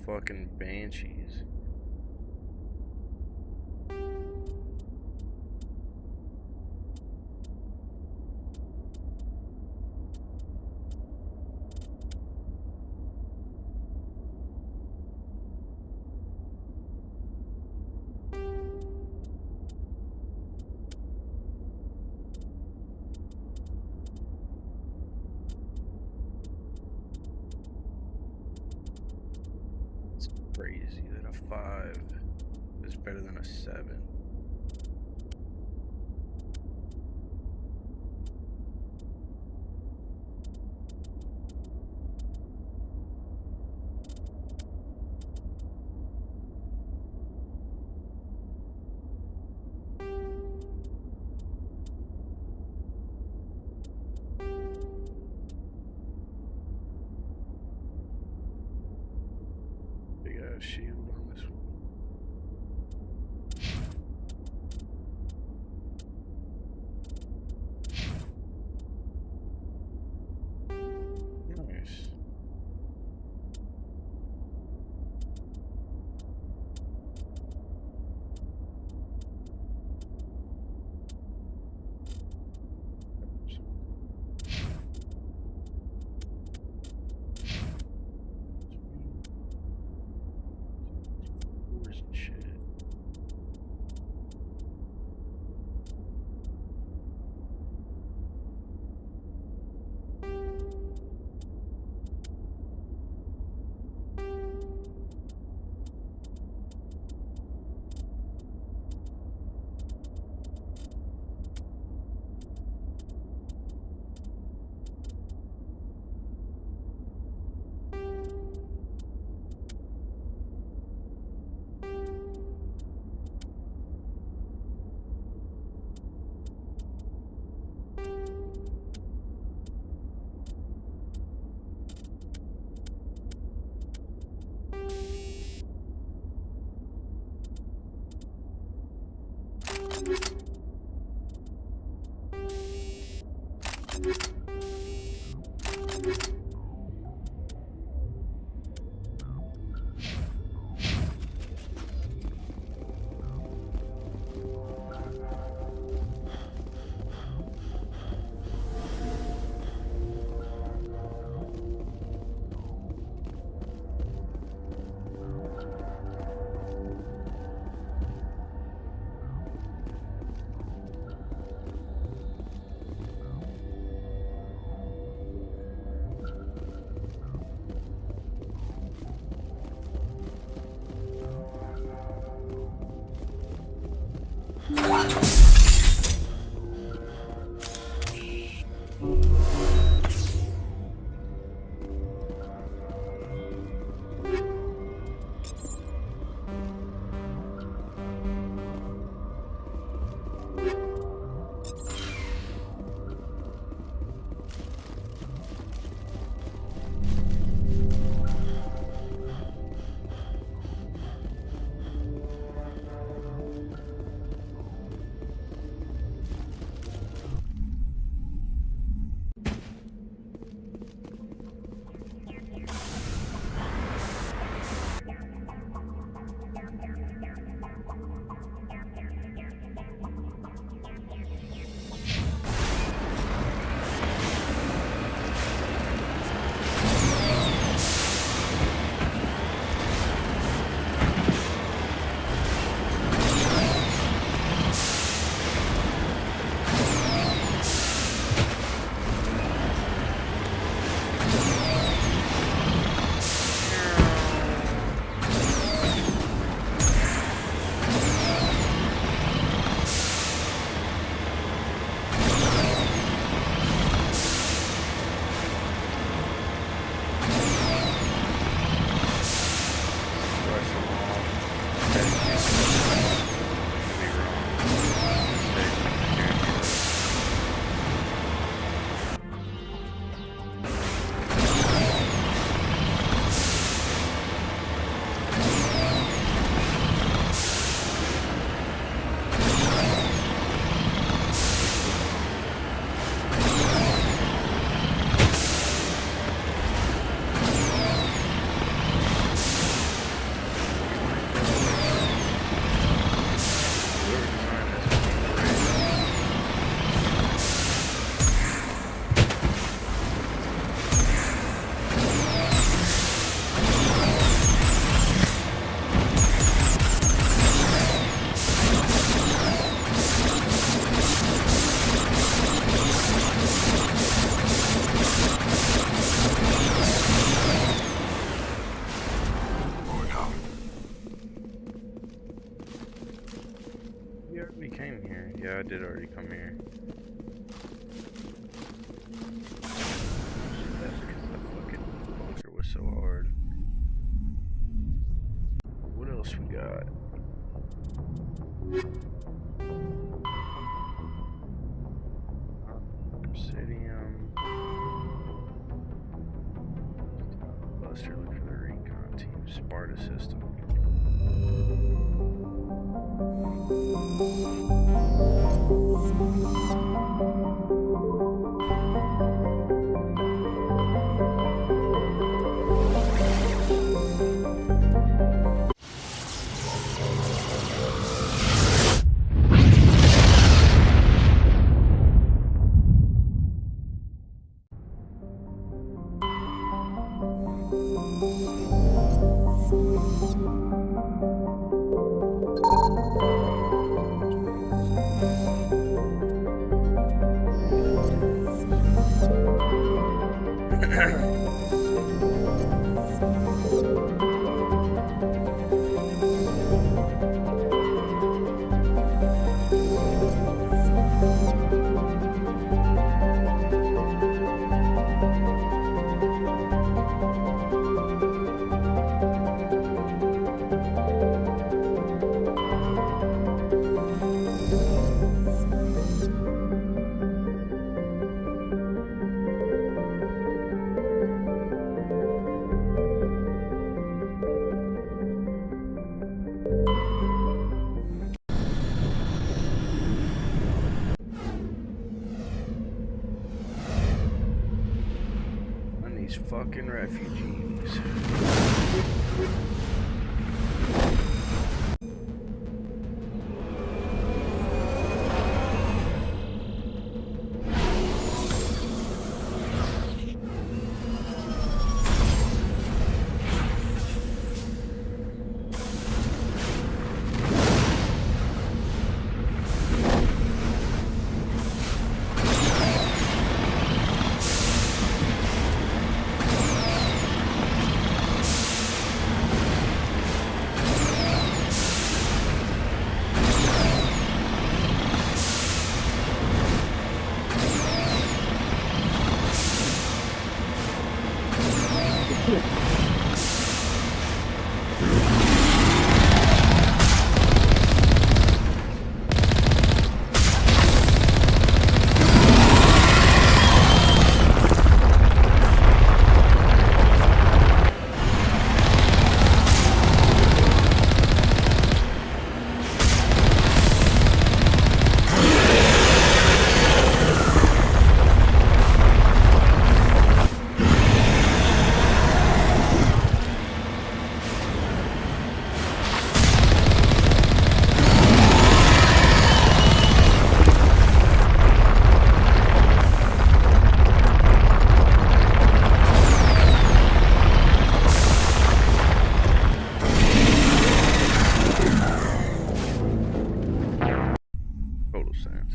Fucking banshees. Crazy that a 5 is better than a 7. Shield on this one. Nice. already came here. Yeah, I did already come here. That's because that fucking bunker was so hard. What else we got? Obsidian. Buster, look for the recon team. Sparta system. These fucking refugees. Total sense.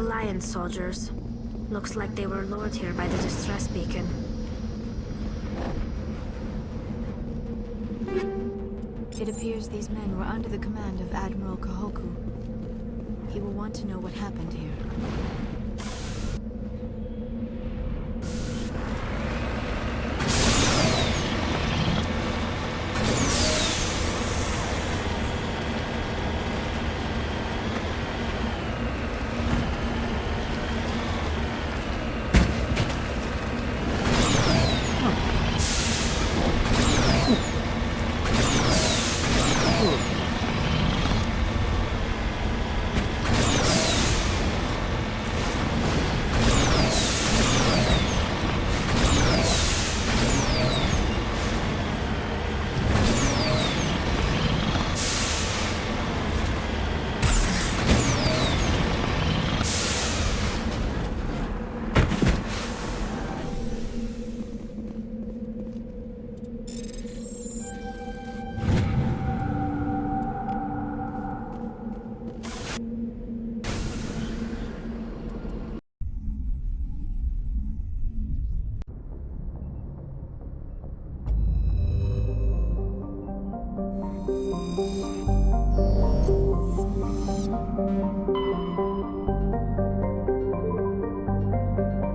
Alliance soldiers. Looks like they were lured here by the distress beacon. It appears these men were under the command of Admiral Kahoku. He will want to know what happened here.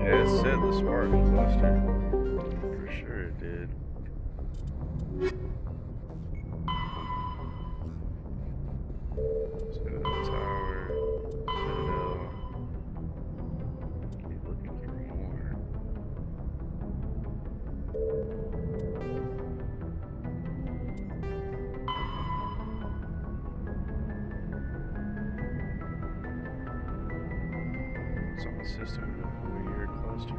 Yeah, it said the Spartan cluster. For sure it did. Citadel Tower. Citadel. Keep looking for more. It's on the system of your cluster.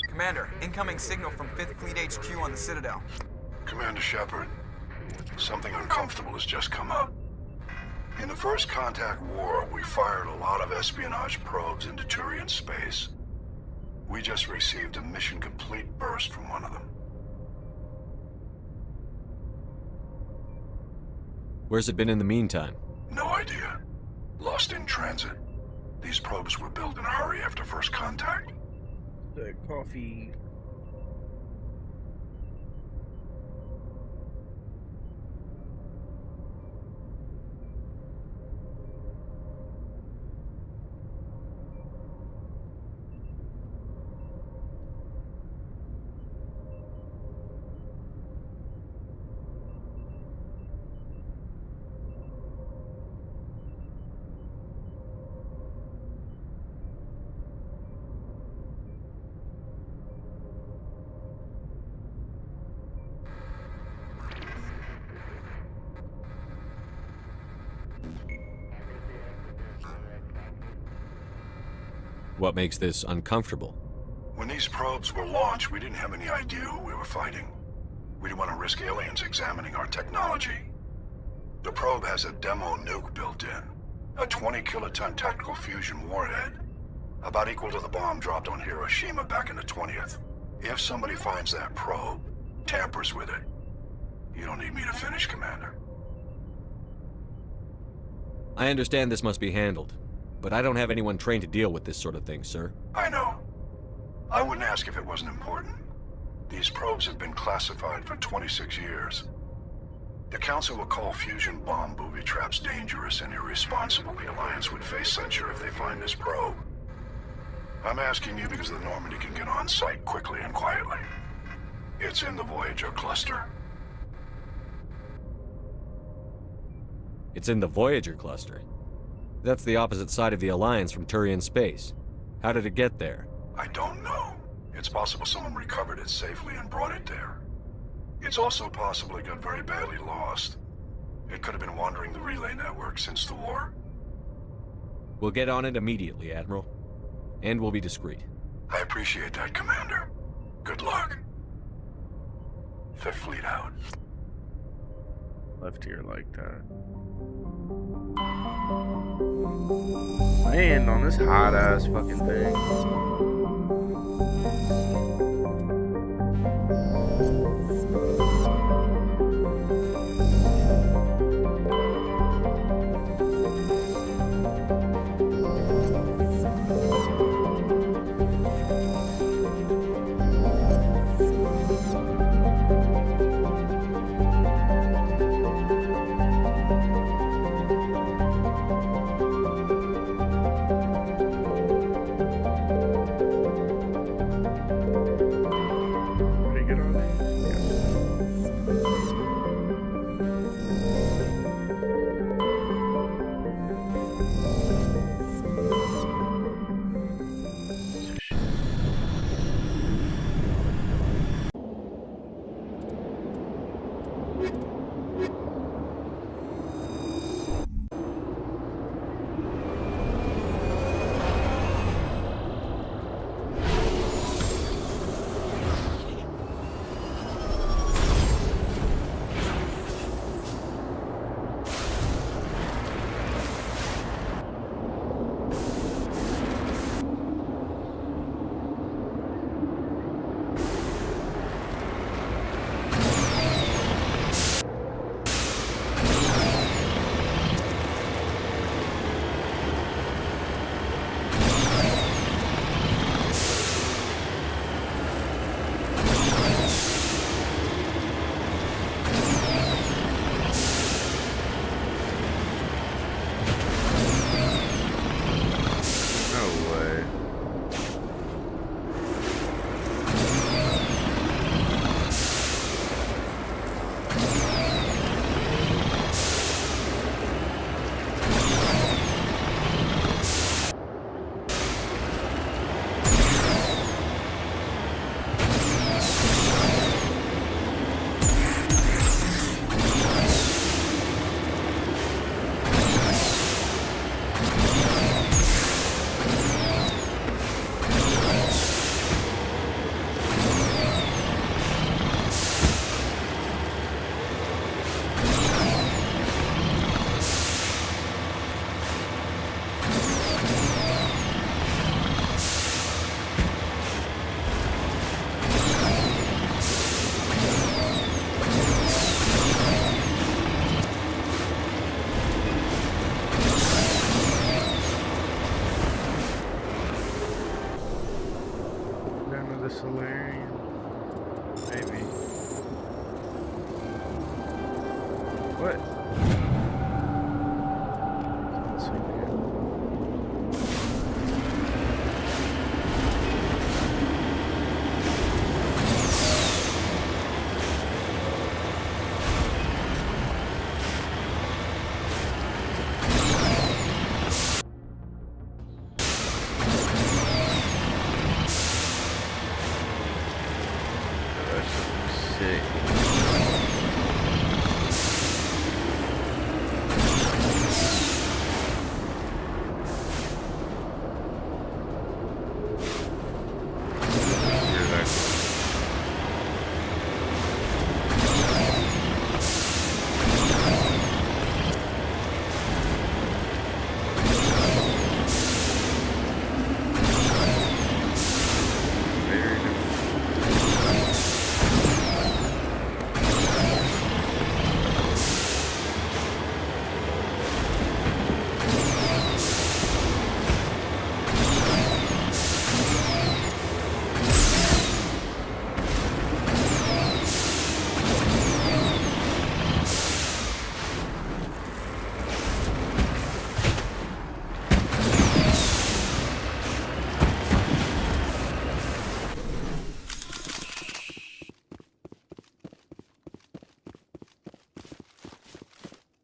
Commander, incoming signal from 5th Fleet HQ on the Citadel. Commander Shepard, something uncomfortable has just come up. In the First Contact War, we fired a lot of espionage probes into Turian space. We just received a mission complete burst from one of them. Where's it been in the meantime? No idea. Lost in transit. These probes were built in a hurry after First Contact. The coffee. What makes this uncomfortable? When these probes were launched, we didn't have any idea who we were fighting. We didn't want to risk aliens examining our technology. The probe has a demo nuke built in. A 20-kiloton tactical fusion warhead. About equal to the bomb dropped on Hiroshima back in the 20th. If somebody finds that probe, tampers with it, you don't need me to finish, Commander. I understand this must be handled, but I don't have anyone trained to deal with this sort of thing, sir. I know. I wouldn't ask if it wasn't important. These probes have been classified for 26 years. The Council will call fusion bomb booby traps dangerous and irresponsible. The Alliance would face censure if they find this probe. I'm asking you because the Normandy can get on site quickly and quietly. It's in the Voyager cluster. It's in the Voyager cluster. That's the opposite side of the Alliance from Turian space. How did it get there? I don't know. It's possible someone recovered it safely and brought it there. It's also possible it got very badly lost. It could have been wandering the relay network since the war. We'll get on it immediately, Admiral. And we'll be discreet. I appreciate that, Commander. Good luck. Fifth Fleet out. Left here like that. Land on this hot ass fucking thing. Solarian. Maybe. What? Can't see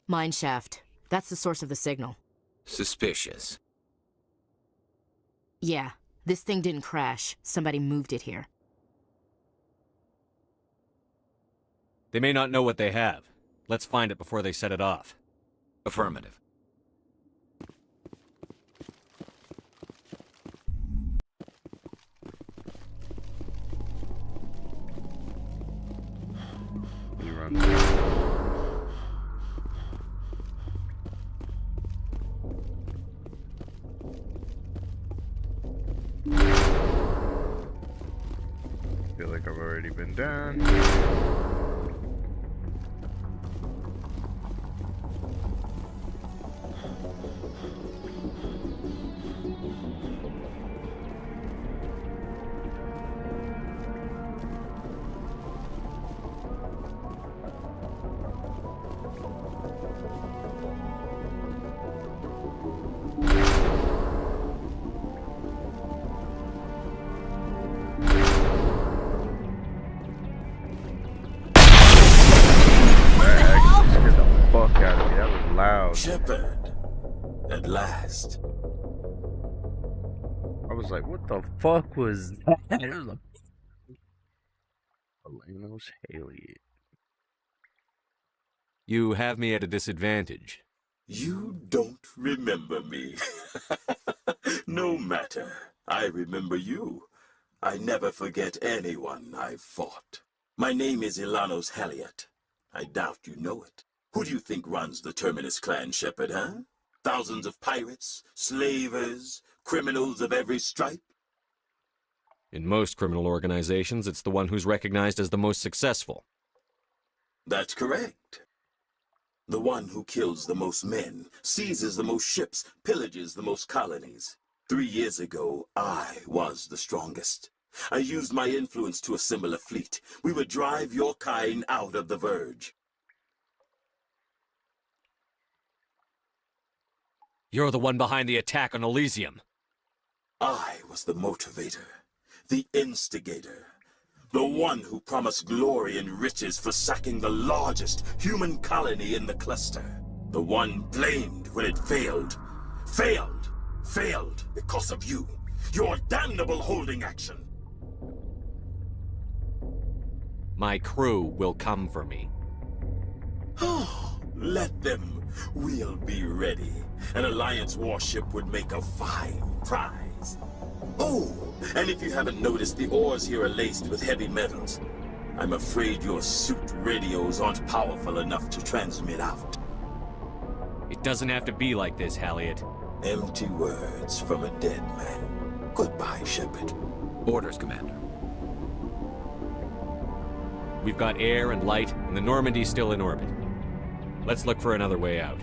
Mine shaft. That's the source of the signal. Suspicious. Yeah, this thing didn't crash. Somebody moved it here. They may not know what they have. Let's find it before they set it off. Affirmative. guns. Feel like I've already been done. Fuck out of me. That was loud. Shepard, at last. I was like, what the fuck was that? It was a Elenos Haley. You have me at a disadvantage. You don't remember me. No matter. I remember you. I never forget anyone I've fought. My name is Ilanos Halliot. I doubt you know it. Who do you think runs the Terminus clan, Shepard, huh? Thousands of pirates, slavers, criminals of every stripe? In most criminal organizations, it's the one who's recognized as the most successful. That's correct. The one who kills the most men, seizes the most ships, pillages the most colonies. 3 years ago, I was the strongest. I used my influence to assemble a fleet. We would drive your kind out of the Verge. You're the one behind the attack on Elysium. I was the motivator, the instigator, the one who promised glory and riches for sacking the largest human colony in the cluster. The one blamed when it failed. Failed because of you. Your damnable holding action. My crew will come for me. Oh, let them. We'll be ready. An Alliance warship would make a fine prize. Oh, and if you haven't noticed, the ores here are laced with heavy metals. I'm afraid your suit radios aren't powerful enough to transmit out. It doesn't have to be like this, Halliot. Empty words from a dead man. Goodbye, Shepard. Orders, Commander. We've got air and light, and the Normandy's still in orbit. Let's look for another way out.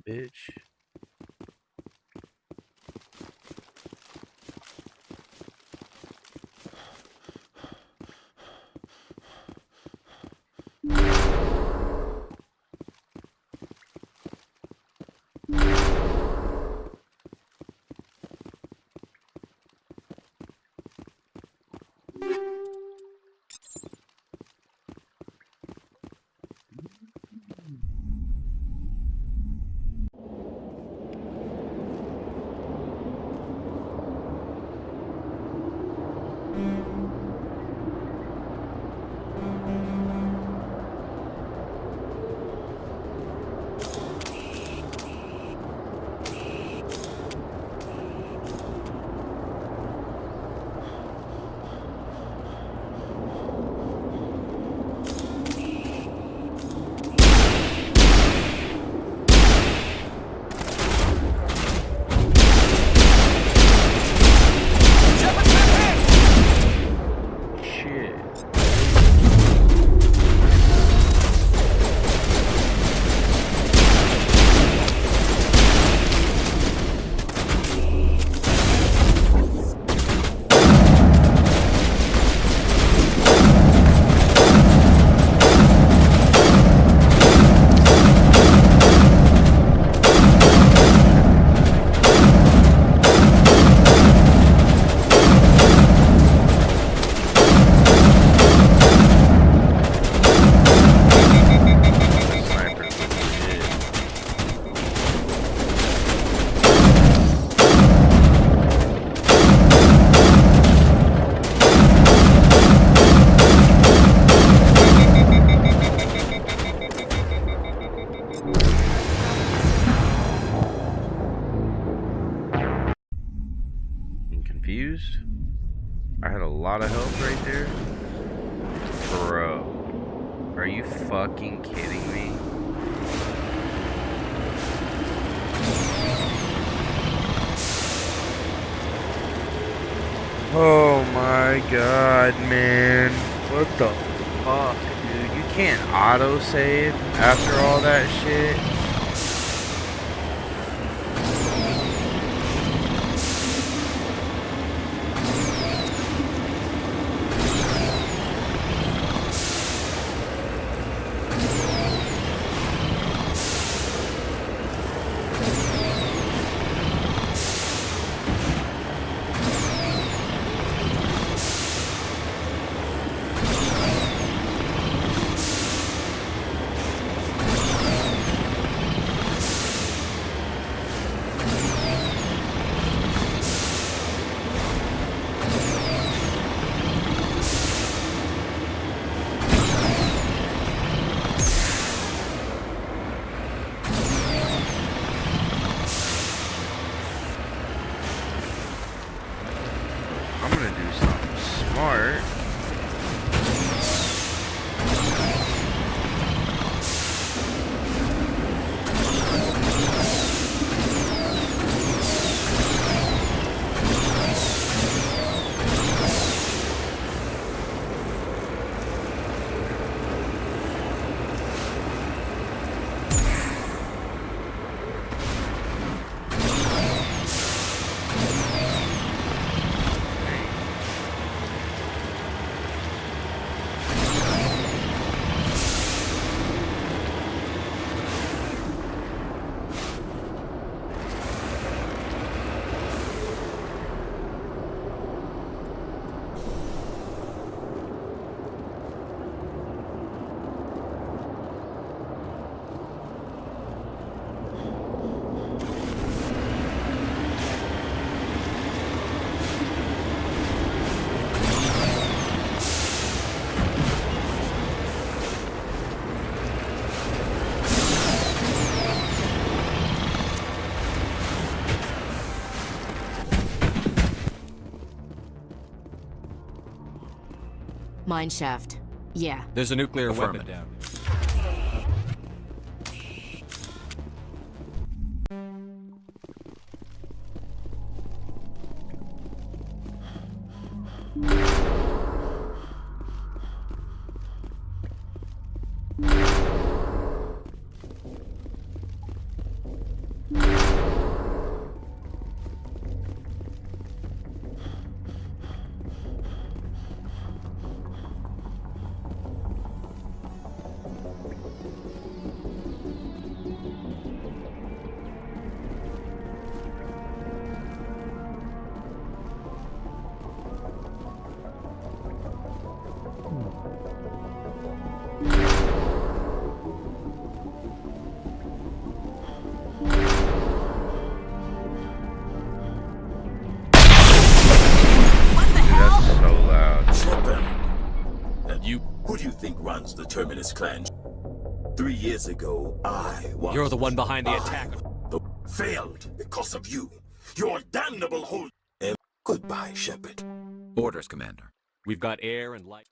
Bitch. I'm confused. I had a lot of health right there. Bro. Are you fucking kidding me? Oh my god, man. What the fuck, dude? You can't auto-save after all that shit? I'm gonna do something smart. Mine shaft. Yeah. There's a nuclear weapon down. Who do you think runs the Terminus clan? 3 years ago, I was... You're the one behind the attack. Failed because of you. Your damnable hold... And goodbye, Shepard. Orders, Commander. We've got air and light.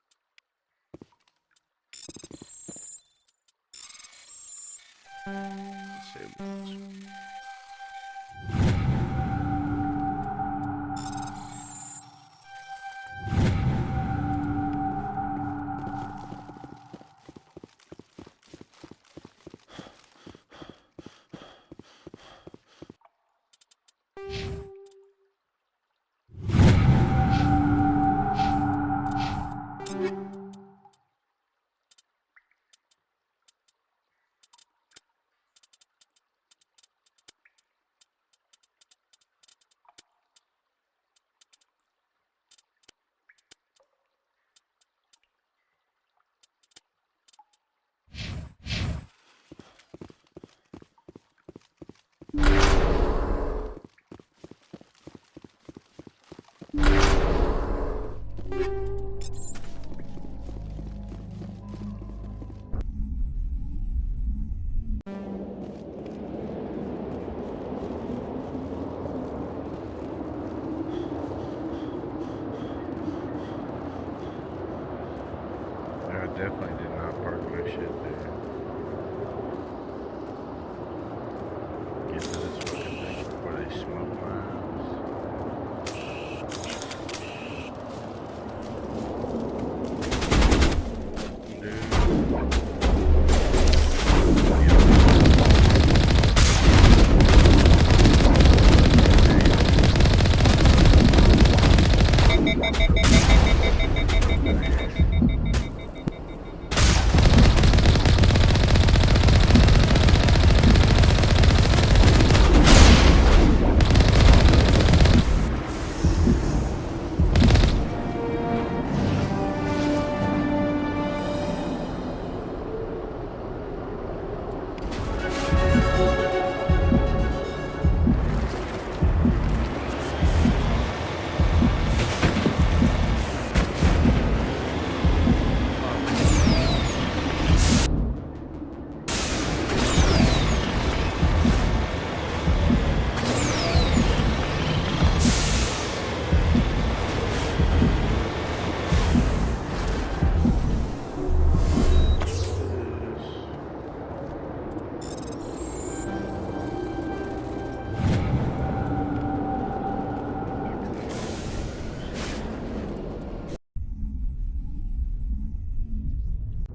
into this fucking thing before they smoke my ass.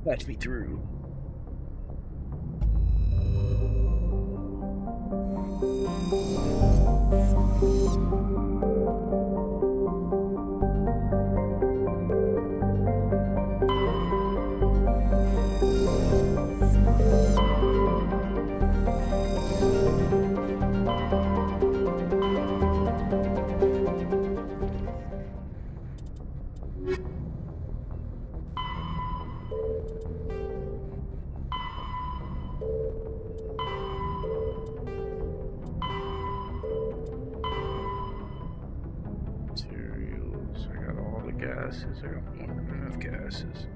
Patch me through. Materials. I got all the gases. I got more than enough gases.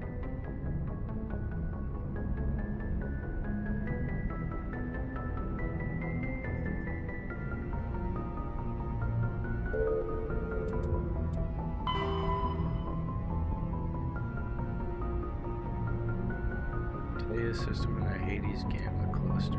Data system in the Hades Gamma cluster.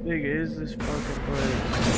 Big is this fucking place?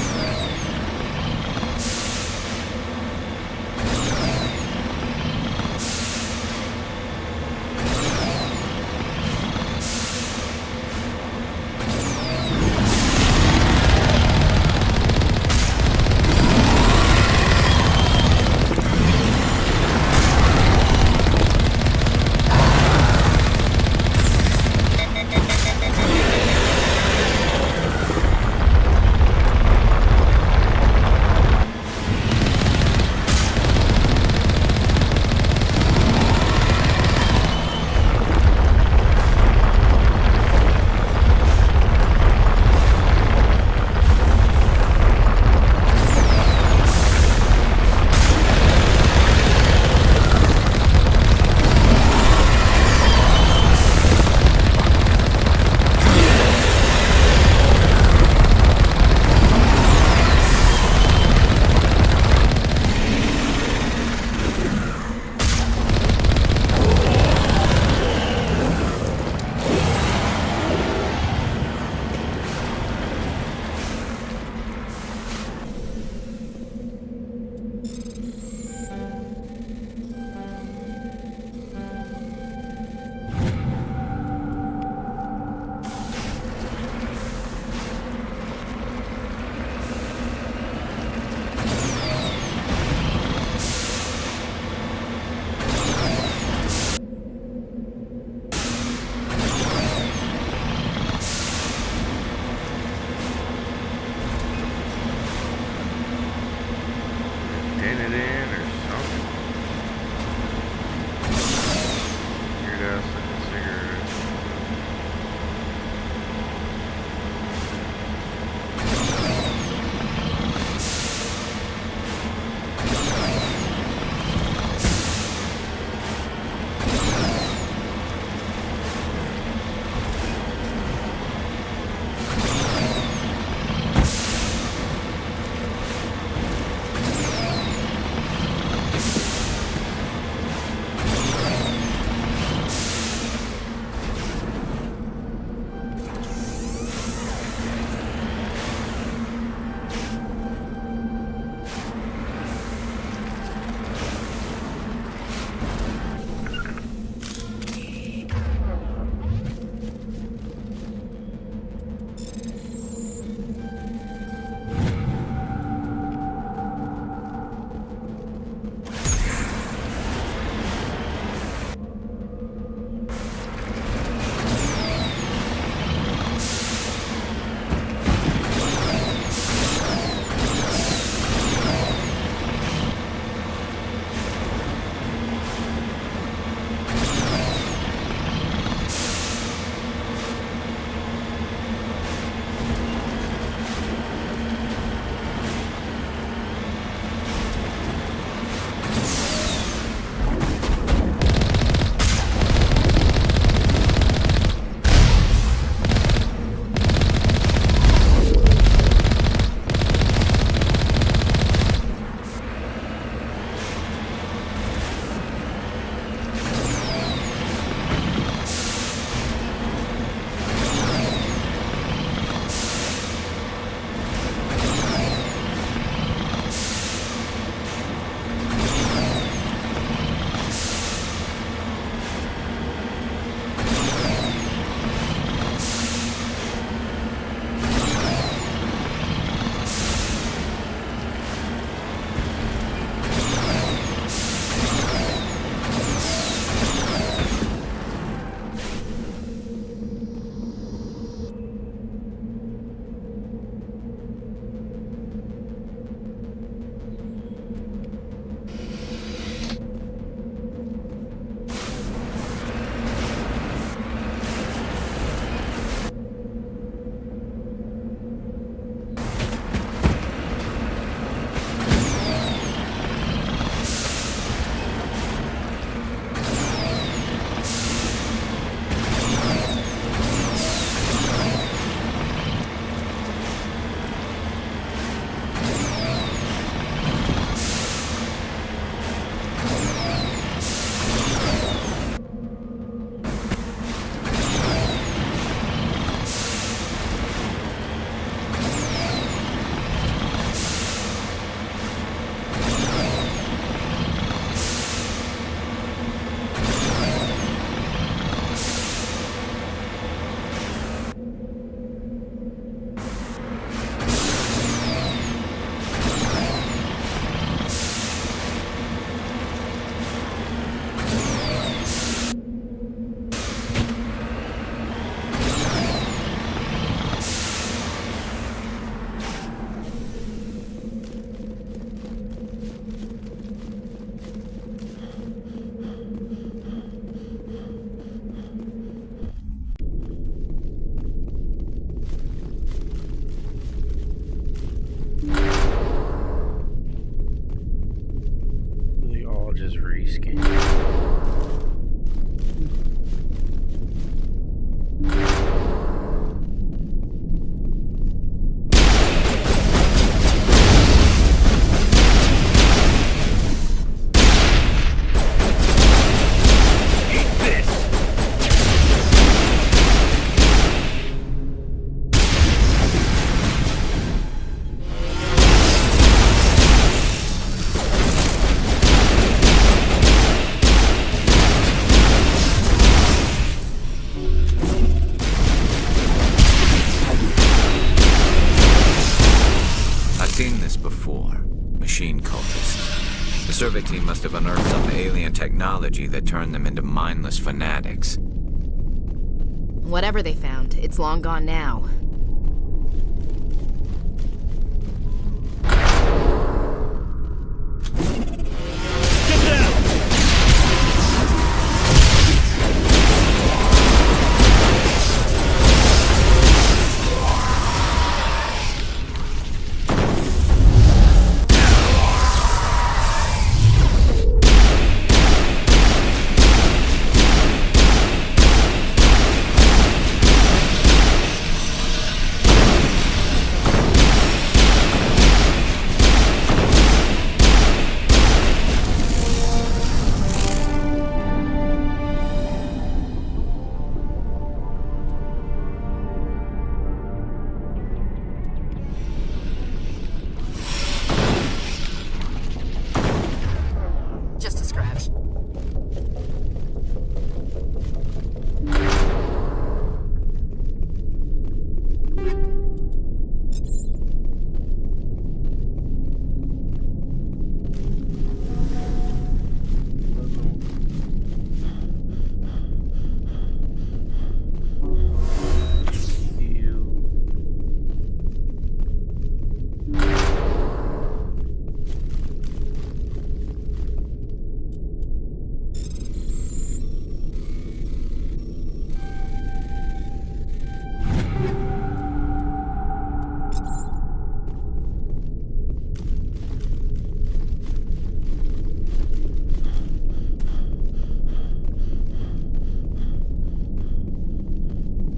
says rescan. The survey team must have unearthed some alien technology that turned them into mindless fanatics. Whatever they found, it's long gone now.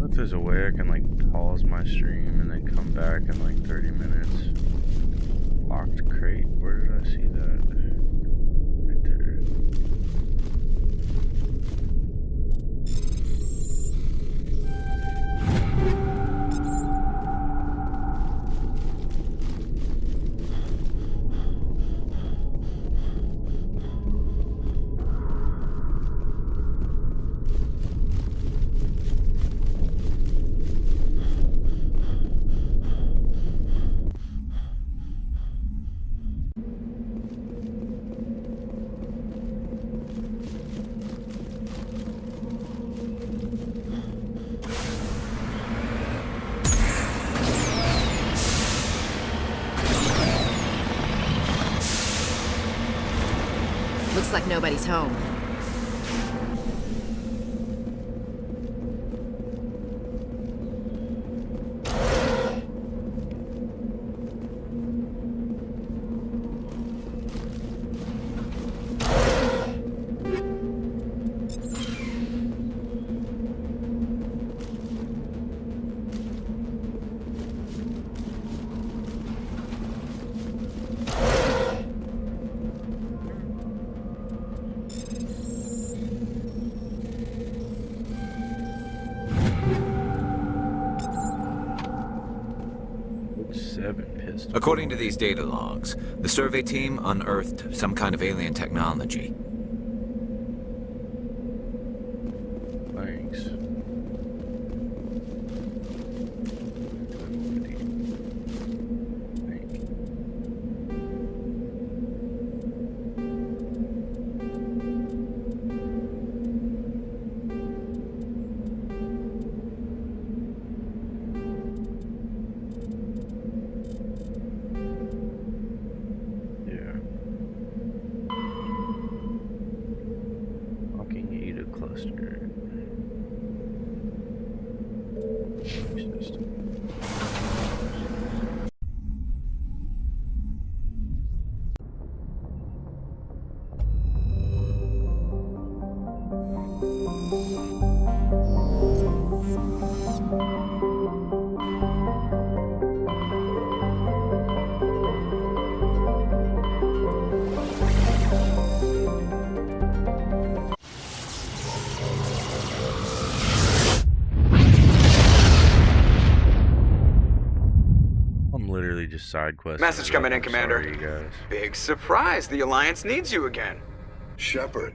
There's a way I can like pause my stream and then come back in like 30 minutes. Locked crate, where did I see that? Right there. Looks like nobody's home. According to these data logs, the survey team unearthed some kind of alien technology. Thanks. I'm literally just side questing. Message coming in, Commander. Sorry, you guys. Big surprise. The Alliance needs you again. Shepard,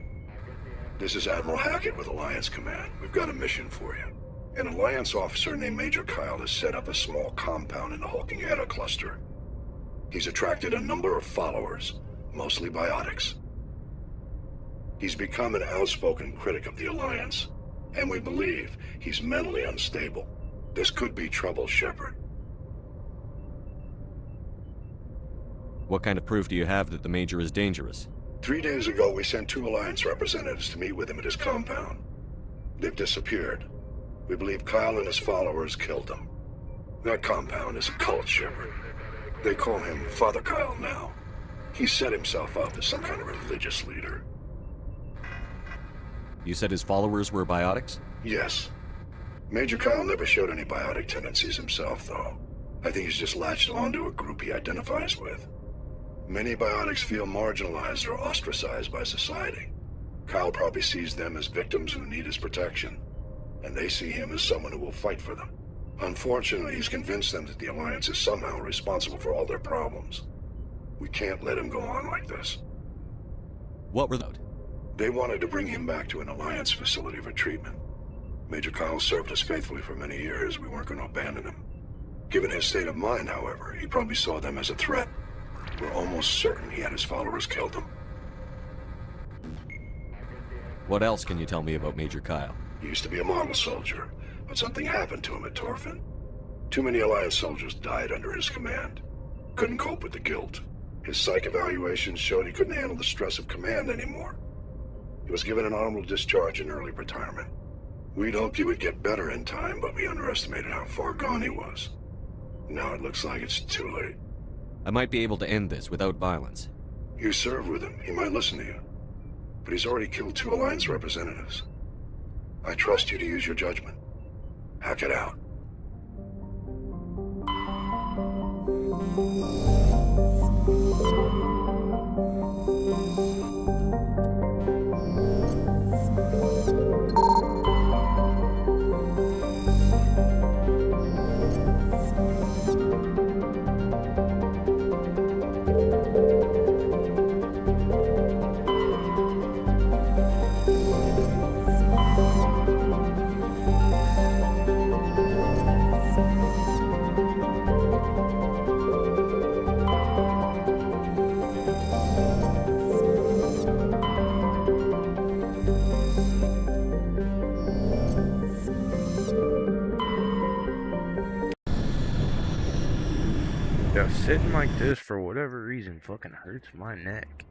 this is Admiral Hackett with Alliance Command. We've got a mission for you. An Alliance officer named Major Kyle has set up a small compound in the Hulking Eta cluster. He's attracted a number of followers, mostly biotics. He's become an outspoken critic of the Alliance, and we believe he's mentally unstable. This could be trouble, Shepard. What kind of proof do you have that the Major is dangerous? 3 days ago, we sent 2 Alliance representatives to meet with him at his compound. They've disappeared. We believe Kyle and his followers killed them. That compound is a cult, Shepard. They call him Father Kyle now. He set himself up as some kind of religious leader. You said his followers were biotics? Yes. Major Kyle never showed any biotic tendencies himself, though. I think he's just latched onto a group he identifies with. Many biotics feel marginalized or ostracized by society. Kyle probably sees them as victims who need his protection, and they see him as someone who will fight for them. Unfortunately, he's convinced them that the Alliance is somehow responsible for all their problems. We can't let him go on like this. What were they? They wanted to bring him back to an Alliance facility for treatment. Major Kyle served us faithfully for many years. We weren't going to abandon him. Given his state of mind, however, he probably saw them as a threat. We're almost certain he had his followers killed him. What else can you tell me about Major Kyle? He used to be a model soldier, but something happened to him at Torfin. Too many Alliance soldiers died under his command. Couldn't cope with the guilt. His psych evaluations showed he couldn't handle the stress of command anymore. He was given an honorable discharge in early retirement. We'd hoped he would get better in time, but we underestimated how far gone he was. Now it looks like it's too late. I might be able to end this without violence. You serve with him. He might listen to you. But he's already killed 2 Alliance representatives. I trust you to use your judgment. Hack it out. Yeah, sitting like this for whatever reason fucking hurts my neck.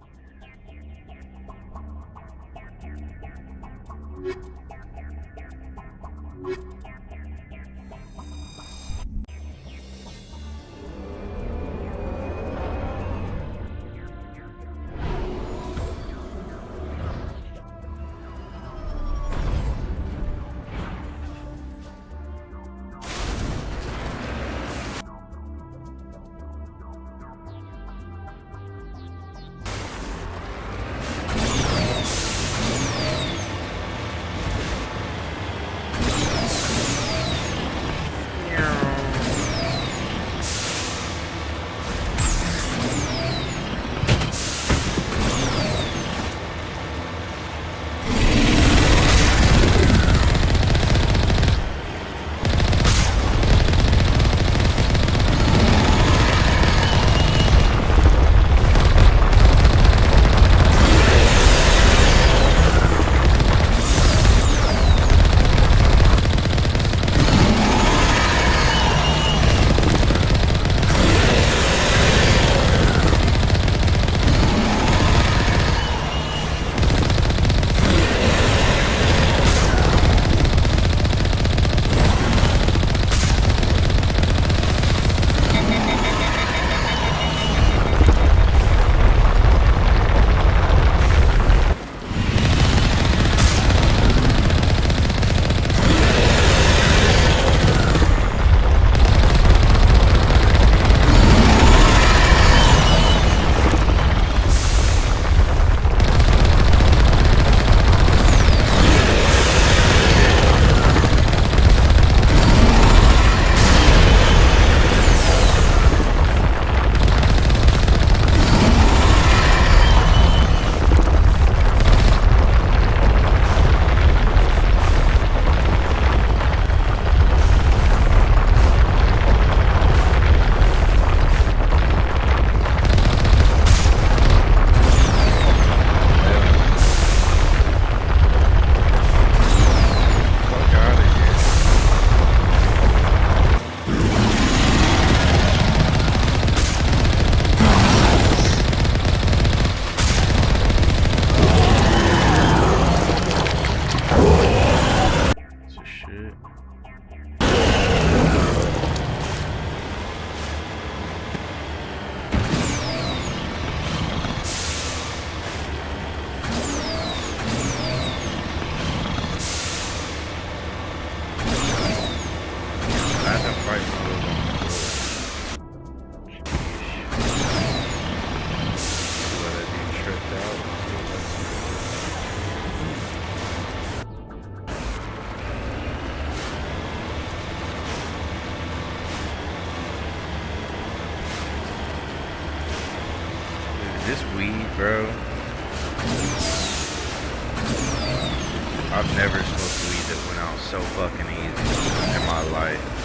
I've never smoked weed that went out so fucking easy in my life.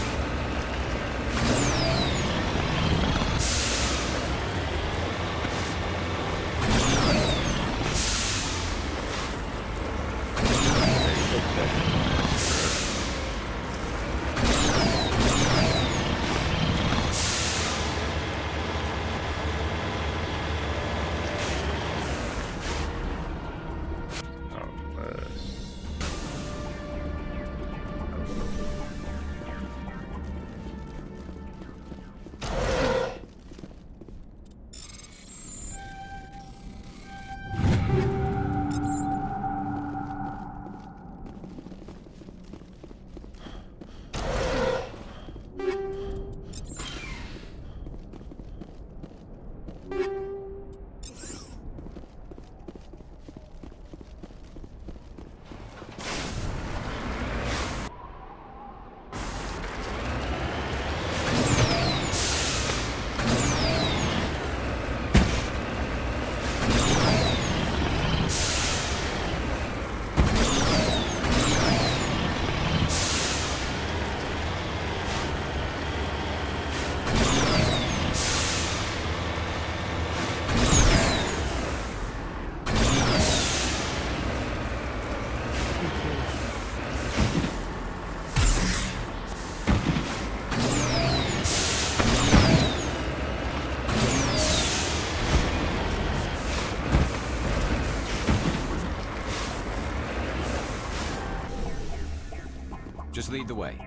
Just lead the way.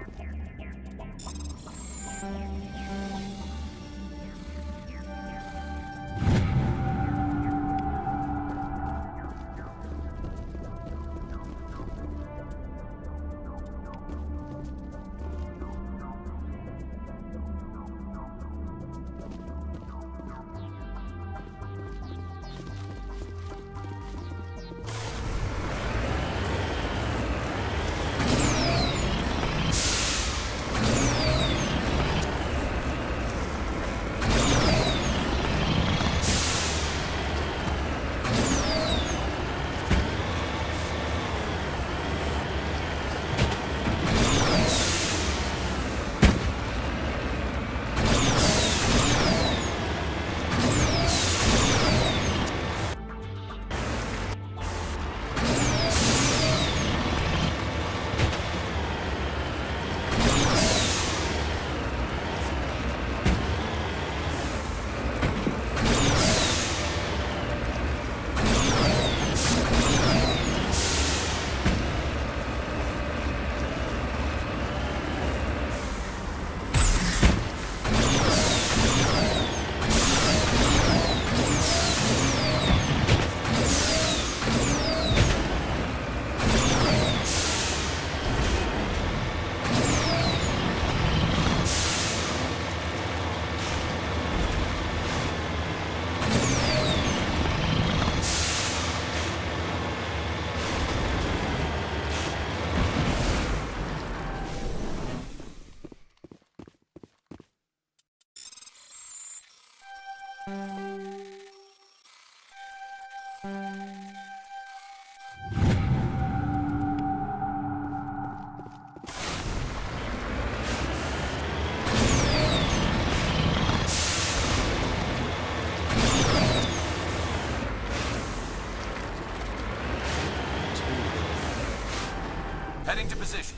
Heading to position.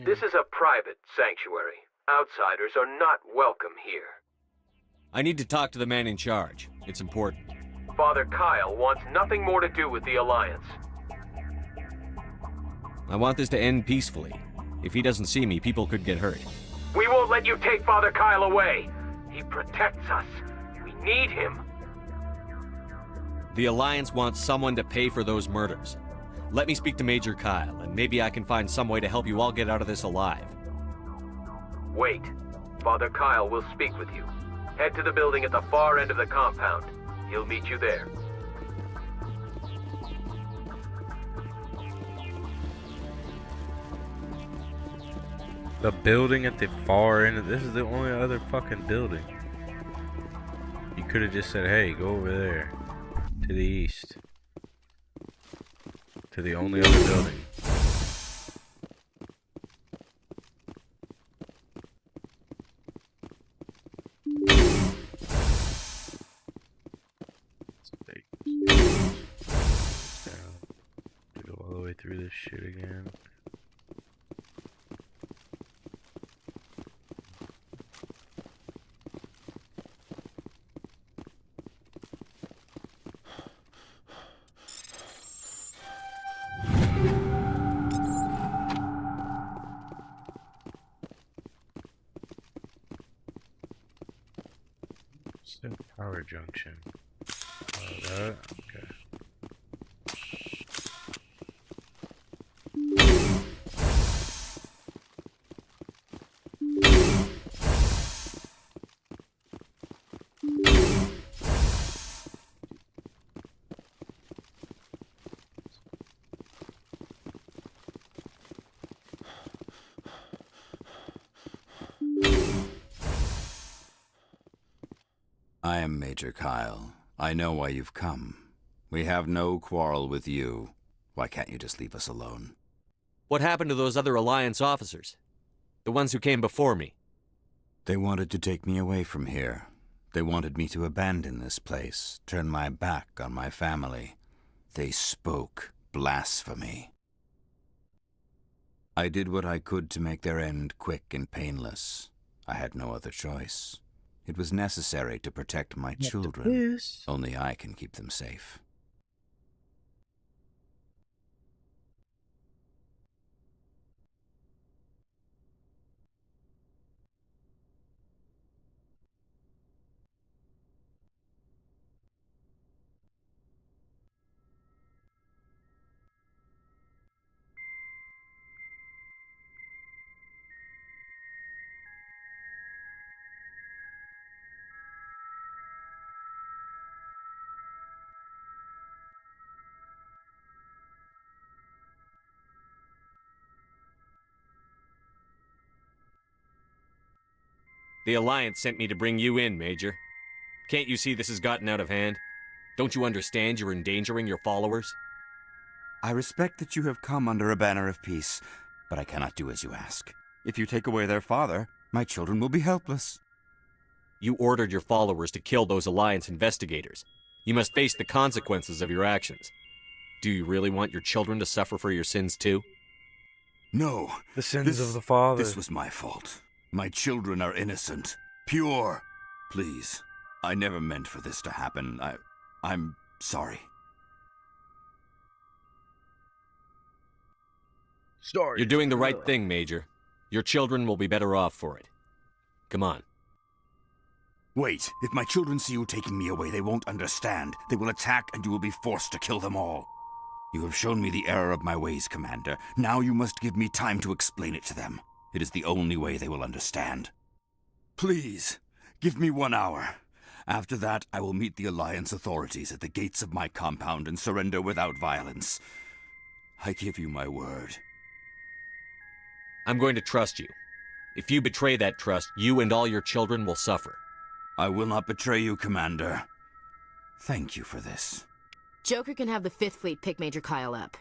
This is a private sanctuary. Outsiders are not welcome here. I need to talk to the man in charge. It's important. Father Kyle wants nothing more to do with the Alliance. I want this to end peacefully. If he doesn't see me, people could get hurt. We won't let you take Father Kyle away. He protects us. We need him. The Alliance wants someone to pay for those murders. Let me speak to Major Kyle, and maybe I can find some way to help you all get out of this alive. Wait. Father Kyle will speak with you. Head to the building at the far end of the compound. He'll meet you there. The building at the far end of this is the only other fucking building. You could have just said, hey, go over there to the east. To the only other building. To go all the way through this shit again. Still power junction. That, okay. I am Major Kyle. I know why you've come. We have no quarrel with you. Why can't you just leave us alone? What happened to those other Alliance officers? The ones who came before me? They wanted to take me away from here. They wanted me to abandon this place, turn my back on my family. They spoke blasphemy. I did what I could to make their end quick and painless. I had no other choice. It was necessary to protect my children. Only I can keep them safe. The Alliance sent me to bring you in, Major. Can't you see this has gotten out of hand? Don't you understand you're endangering your followers? I respect that you have come under a banner of peace, but I cannot do as you ask. If you take away their father, my children will be helpless. You ordered your followers to kill those Alliance investigators. You must face the consequences of your actions. Do you really want your children to suffer for your sins too? No. The sins of the father. This was my fault. My children are innocent. Pure. Please. I never meant for this to happen. I'm sorry. You're doing the right thing, Major. Your children will be better off for it. Come on. Wait. If my children see you taking me away, they won't understand. They will attack and you will be forced to kill them all. You have shown me the error of my ways, Commander. Now you must give me time to explain it to them. It is the only way they will understand. Please, give me 1 hour. After that, I will meet the Alliance authorities at the gates of my compound and surrender without violence. I give you my word. I'm going to trust you. If you betray that trust, you and all your children will suffer. I will not betray you, Commander. Thank you for this. Joker can have the 5th Fleet pick Major Kyle up.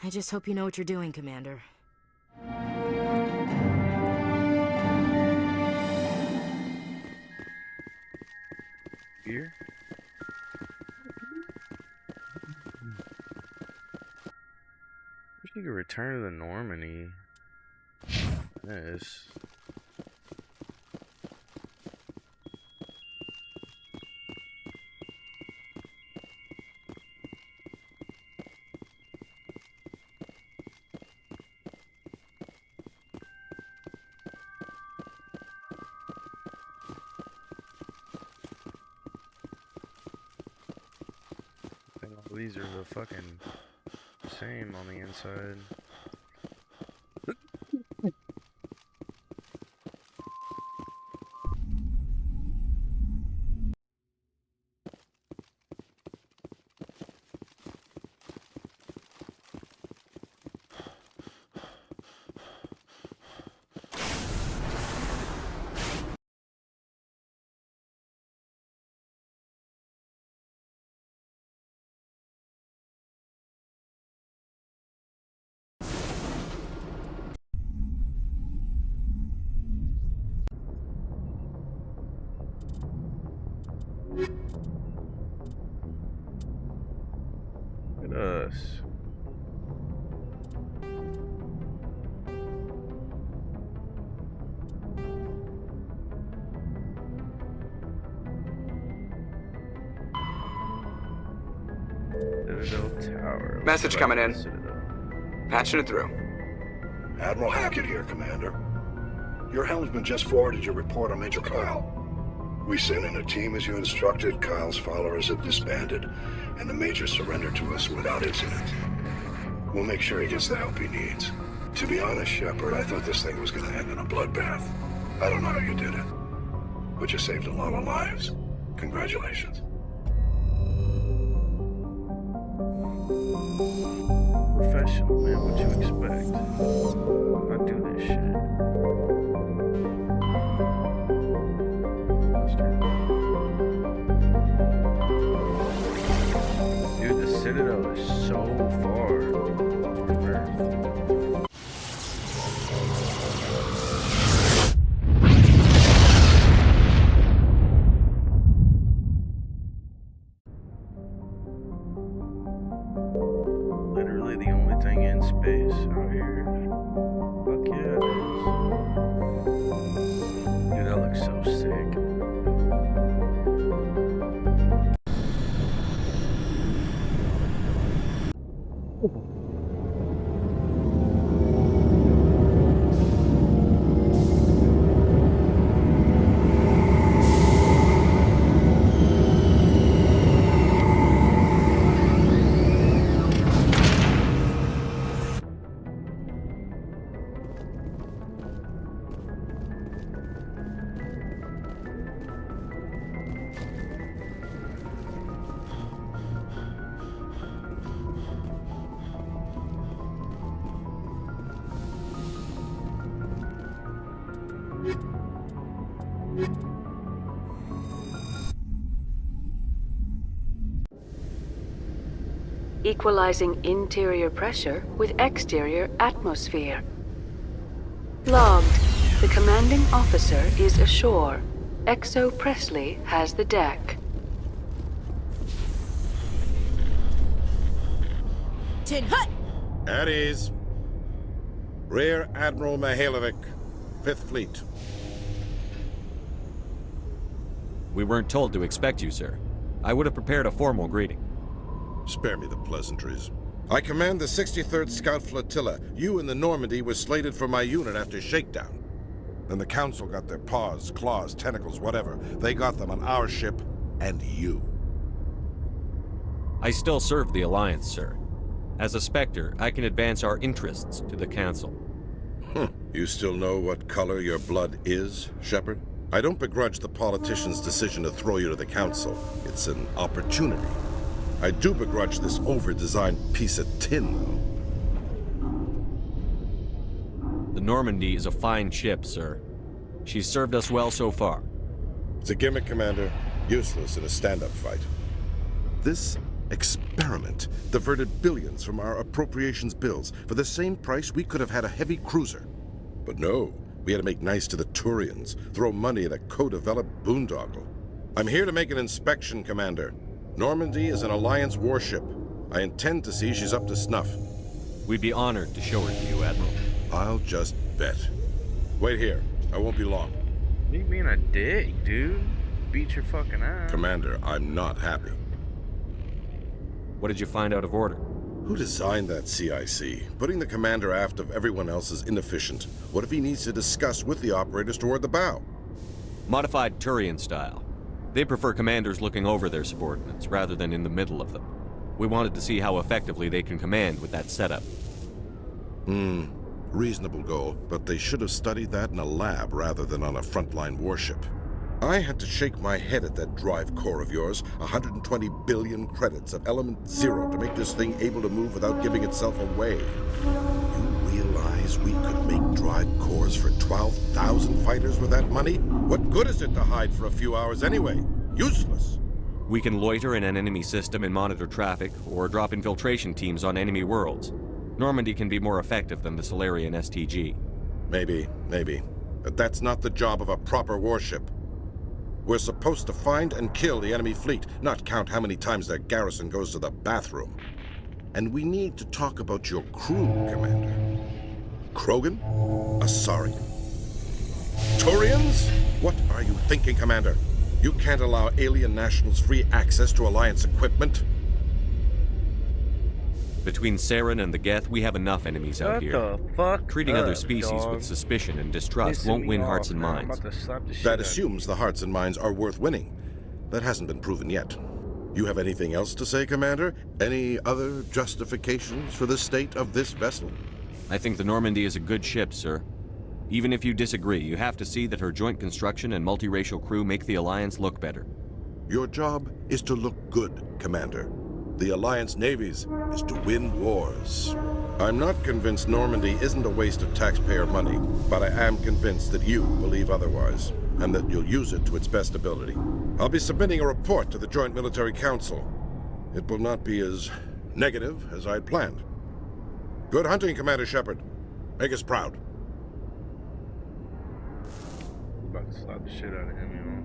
I just hope you know what you're doing, Commander. Here? Wish you could return to the Normandy. This. These are the fucking same on the inside. Look at us. Citadel Tower. Message coming in. Patching it through. Admiral Hackett here, Commander. Your helmsman just forwarded your report on Major Kyle. We sent in a team as you instructed. Kyle's followers have disbanded, and the Major surrendered to us without incident. We'll make sure he gets the help he needs. To be honest, Shepard, I thought this thing was going to end in a bloodbath. I don't know how you did it, but you saved a lot of lives. Congratulations. Professional, man. What you expect? I do this shit. Dude, the Citadel is so far from Earth. Literally the only thing in space out here. Fuck yeah, it is. Dude, that looks so sick. Equalizing interior pressure with exterior atmosphere. Logged. The commanding officer is ashore. Exo Presley has the deck. Tin Hut! At ease. Rear Admiral Mihailovic, 5th Fleet. We weren't told to expect you, sir. I would have prepared a formal greeting. Spare me the pleasantries. I command the 63rd Scout Flotilla. You and the Normandy were slated for my unit after shakedown. Then the Council got their paws, claws, tentacles, whatever. They got them on our ship, and you. I still serve the Alliance, sir. As a Spectre, I can advance our interests to the Council. You still know what color your blood is, Shepard? I don't begrudge the politician's decision to throw you to the Council. It's an opportunity. I do begrudge this over-designed piece of tin, though. The Normandy is a fine ship, sir. She's served us well so far. It's a gimmick, Commander. Useless in a stand-up fight. This experiment diverted billions from our appropriations bills. For the same price, we could have had a heavy cruiser. But no, we had to make nice to the Turians, throw money at a co-developed boondoggle. I'm here to make an inspection, Commander. Normandy is an Alliance warship. I intend to see she's up to snuff. We'd be honored to show her to you, Admiral. I'll just bet. Wait here. I won't be long. What do you mean a dick, dude? Beat your fucking ass. Commander, I'm not happy. What did you find out of order? Who designed that CIC? Putting the commander aft of everyone else is inefficient. What if he needs to discuss with the operators toward the bow? Modified Turian style. They prefer commanders looking over their subordinates, rather than in the middle of them. We wanted to see how effectively they can command with that setup. Reasonable goal, but they should have studied that in a lab rather than on a frontline warship. I had to shake my head at that drive core of yours. 120 billion credits of element 0 to make this thing able to move without giving itself away. You realize we could make drive cores for 12,000 fighters with that money? What good is it to hide for a few hours anyway? Useless. We can loiter in an enemy system and monitor traffic, or drop infiltration teams on enemy worlds. Normandy can be more effective than the Solarian STG. Maybe. But that's not the job of a proper warship. We're supposed to find and kill the enemy fleet, not count how many times their garrison goes to the bathroom. And we need to talk about your crew, Commander. Krogan? Asari? Turians? What are you thinking, Commander? You can't allow alien nationals free access to Alliance equipment? Between Saren and the Geth, we have enough enemies out here. What the fuck? Treating other species with suspicion and distrust won't win hearts and minds. That assumes the hearts and minds are worth winning. That hasn't been proven yet. You have anything else to say, Commander? Any other justifications for the state of this vessel? I think the Normandy is a good ship, sir. Even if you disagree, you have to see that her joint construction and multiracial crew make the Alliance look better. Your job is to look good, Commander. The Alliance navies is to win wars. I'm not convinced Normandy isn't a waste of taxpayer money, but I am convinced that you believe otherwise, and that you'll use it to its best ability. I'll be submitting a report to the Joint Military Council. It will not be as negative as I'd planned. Good hunting, Commander Shepard. Make us proud. About to slap the shit out of him, you know.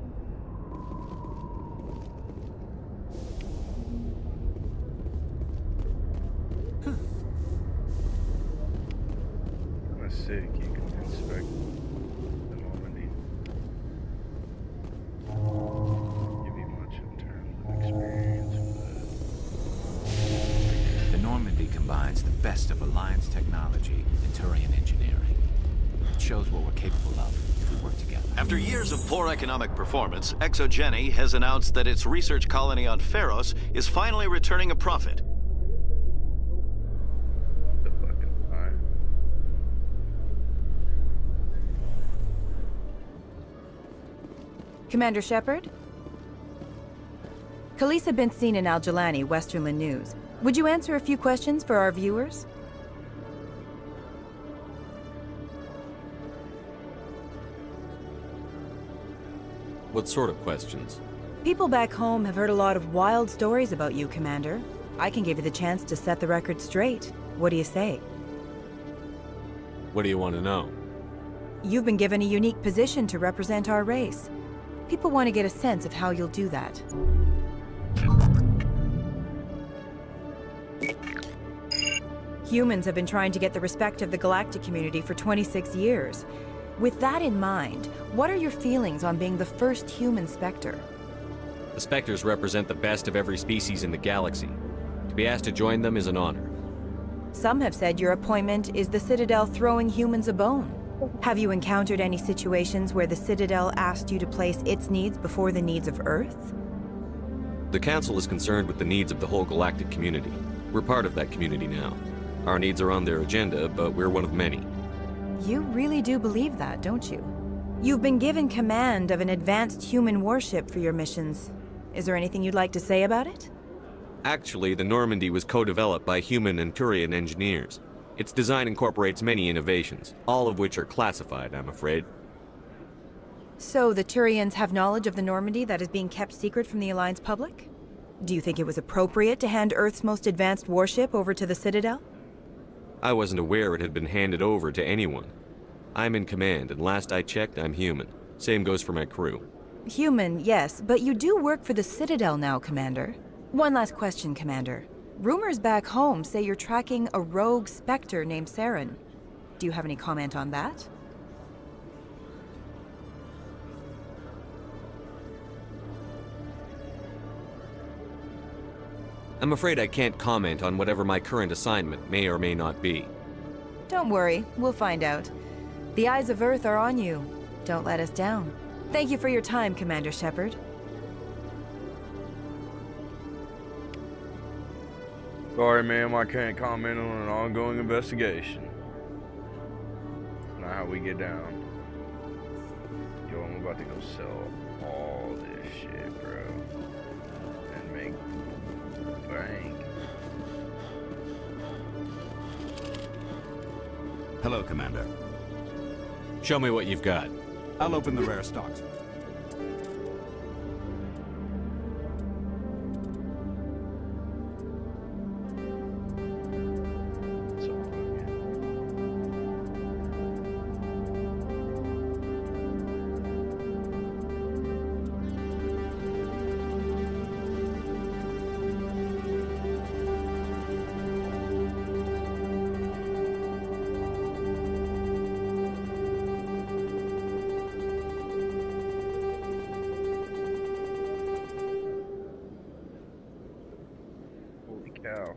Kinda sick, you can inspect the Normandy. Give you much in terms of experience, but... The Normandy combines the best of Alliance technology and Turian engineering. It shows what we're capable of if we work together. After years of poor economic performance, ExoGeni has announced that its research colony on Pharos is finally returning a profit. Commander Shepard? Khaleesa bint Sina Al-Jalani, Westerland News. Would you answer a few questions for our viewers? What sort of questions? People back home have heard a lot of wild stories about you, Commander. I can give you the chance to set the record straight. What do you say? What do you want to know? You've been given a unique position to represent our race. People want to get a sense of how you'll do that. Humans have been trying to get the respect of the galactic community for 26 years. With that in mind, what are your feelings on being the first human Spectre? The Spectres represent the best of every species in the galaxy. To be asked to join them is an honor. Some have said your appointment is the Citadel throwing humans a bone. Have you encountered any situations where the Citadel asked you to place its needs before the needs of Earth? The Council is concerned with the needs of the whole galactic community. We're part of that community now. Our needs are on their agenda, but we're one of many. You really do believe that, don't you? You've been given command of an advanced human warship for your missions. Is there anything you'd like to say about it? Actually, the Normandy was co-developed by human and Turian engineers. Its design incorporates many innovations, all of which are classified, I'm afraid. So the Turians have knowledge of the Normandy that is being kept secret from the Alliance public? Do you think it was appropriate to hand Earth's most advanced warship over to the Citadel? I wasn't aware it had been handed over to anyone. I'm in command, and last I checked, I'm human. Same goes for my crew. Human, yes, but you do work for the Citadel now, Commander. One last question, Commander. Rumors back home say you're tracking a rogue Spectre named Saren. Do you have any comment on that? I'm afraid I can't comment on whatever my current assignment may or may not be. Don't worry, we'll find out. The eyes of Earth are on you. Don't let us down. Thank you for your time, Commander Shepard. Sorry, ma'am, I can't comment on an ongoing investigation. That's not how we get down. Yo, I'm about to go sell all this shit, bro. And make bank. Hello, Commander. Show me what you've got. I'll open the rare stocks. cow.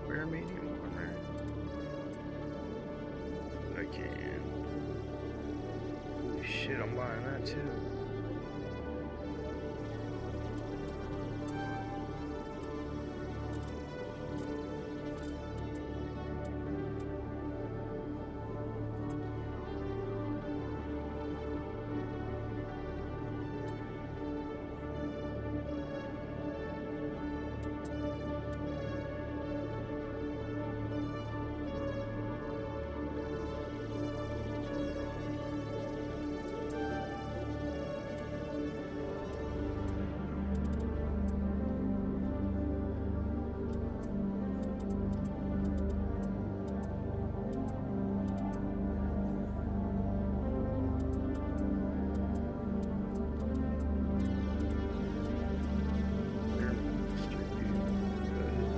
Rare medium armor. I can. Holy shit, I'm buying that too.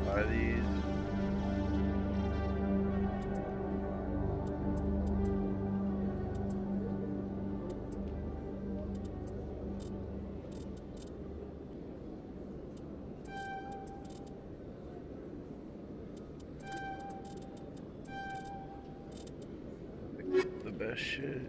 Buy these. The best shit.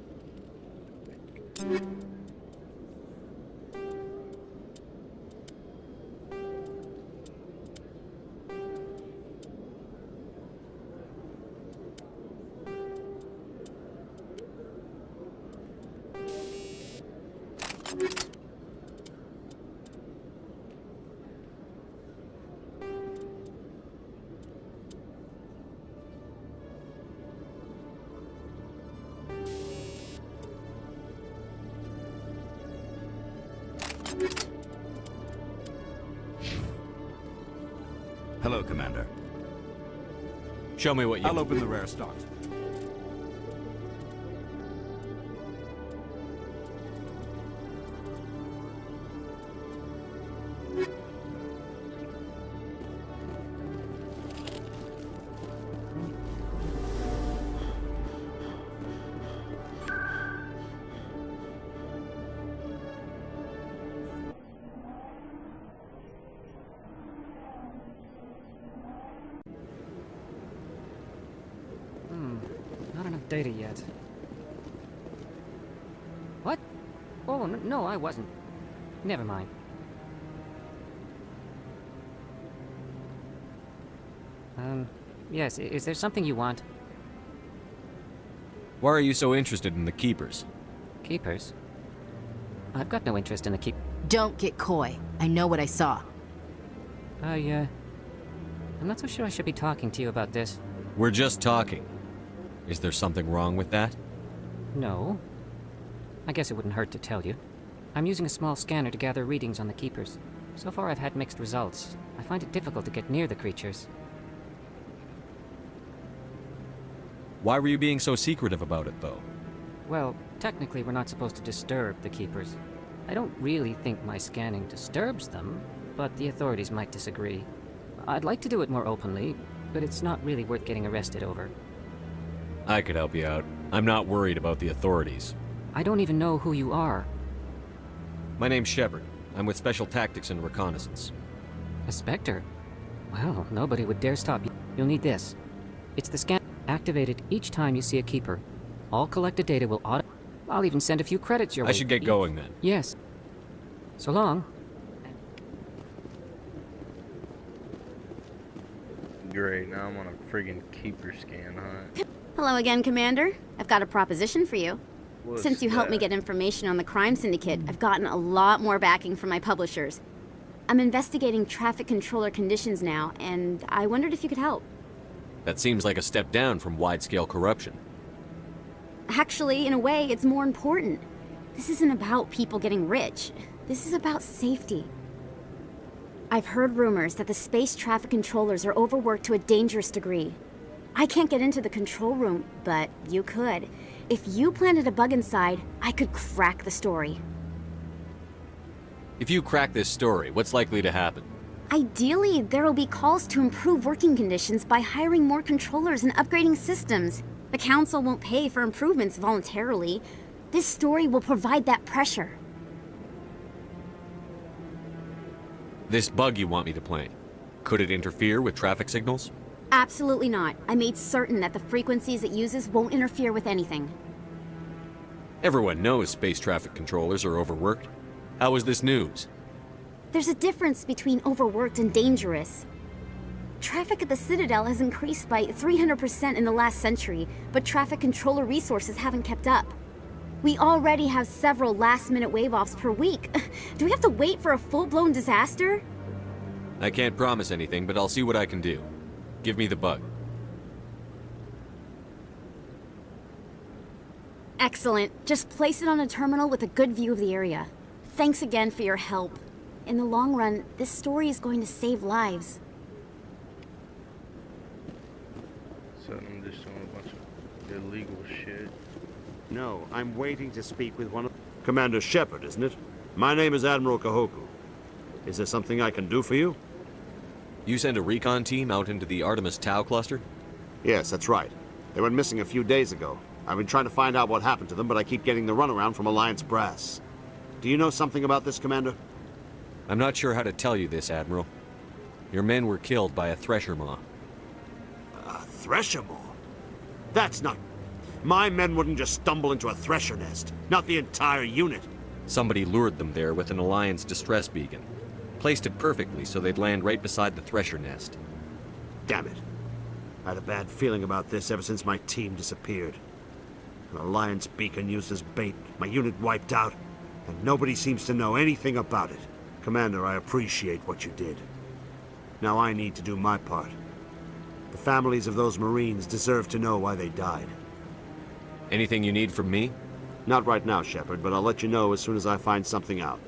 Hello, Commander. Show me what you... I'll open the rare stocks. Not enough data yet. What? Oh, no, I wasn't. Never mind. Yes, is there something you want? Why are you so interested in the Keepers? Keepers? I've got no interest in the keep... Don't get coy. I know what I saw. I'm not so sure I should be talking to you about this. We're just talking. Is there something wrong with that? No. I guess it wouldn't hurt to tell you. I'm using a small scanner to gather readings on the Keepers. So far I've had mixed results. I find it difficult to get near the creatures. Why were you being so secretive about it, though? Well, technically we're not supposed to disturb the Keepers. I don't really think my scanning disturbs them, but the authorities might disagree. I'd like to do it more openly, but it's not really worth getting arrested over. I could help you out. I'm not worried about the authorities. I don't even know who you are. My name's Shepard. I'm with Special Tactics and Reconnaissance. A Spectre? Well, nobody would dare stop you. You'll need this. It's the scan activated each time you see a Keeper. All collected data will I'll even send a few credits your way. I should get going then. Yes. So long. Great, now I'm on a friggin' Keeper scan hunt. Hello again, Commander. I've got a proposition for you. What's Since you helped me that? get information on the crime syndicate, I've gotten a lot more backing from my publishers. I'm investigating traffic controller conditions now, and I wondered if you could help. That seems like a step down from wide-scale corruption. Actually, in a way, it's more important. This isn't about people getting rich. This is about safety. I've heard rumors that the space traffic controllers are overworked to a dangerous degree. I can't get into the control room, but you could. If you planted a bug inside, I could crack the story. If you crack this story, what's likely to happen? Ideally, there will be calls to improve working conditions by hiring more controllers and upgrading systems. The Council won't pay for improvements voluntarily. This story will provide that pressure. This bug you want me to plant, could it interfere with traffic signals? Absolutely not. I made certain that the frequencies it uses won't interfere with anything. Everyone knows space traffic controllers are overworked. How is this news? There's a difference between overworked and dangerous. Traffic at the Citadel has increased by 300% in the last century, but traffic controller resources haven't kept up. We already have several last-minute wave-offs per week. Do we have to wait for a full-blown disaster? I can't promise anything, but I'll see what I can do. Give me the bug. Excellent. Just place it on a terminal with a good view of the area. Thanks again for your help. In the long run, this story is going to save lives. So I'm just doing a bunch of illegal shit. No, I'm waiting to speak with one of... Commander Shepard, isn't it? My name is Admiral Kahoku. Is there something I can do for you? You sent a recon team out into the Artemis Tau cluster? Yes, that's right. They went missing a few days ago. I've been trying to find out what happened to them, but I keep getting the runaround from Alliance brass. Do you know something about this, Commander? I'm not sure how to tell you this, Admiral. Your men were killed by a thresher maw. A thresher maw? That's not... My men wouldn't just stumble into a thresher nest. Not the entire unit. Somebody lured them there with an Alliance distress beacon. Placed it perfectly so they'd land right beside the thresher nest. Damn it. I had a bad feeling about this ever since my team disappeared. An Alliance beacon used as bait, my unit wiped out, and nobody seems to know anything about it. Commander, I appreciate what you did. Now I need to do my part. The families of those Marines deserve to know why they died. Anything you need from me? Not right now, Shepard, but I'll let you know as soon as I find something out.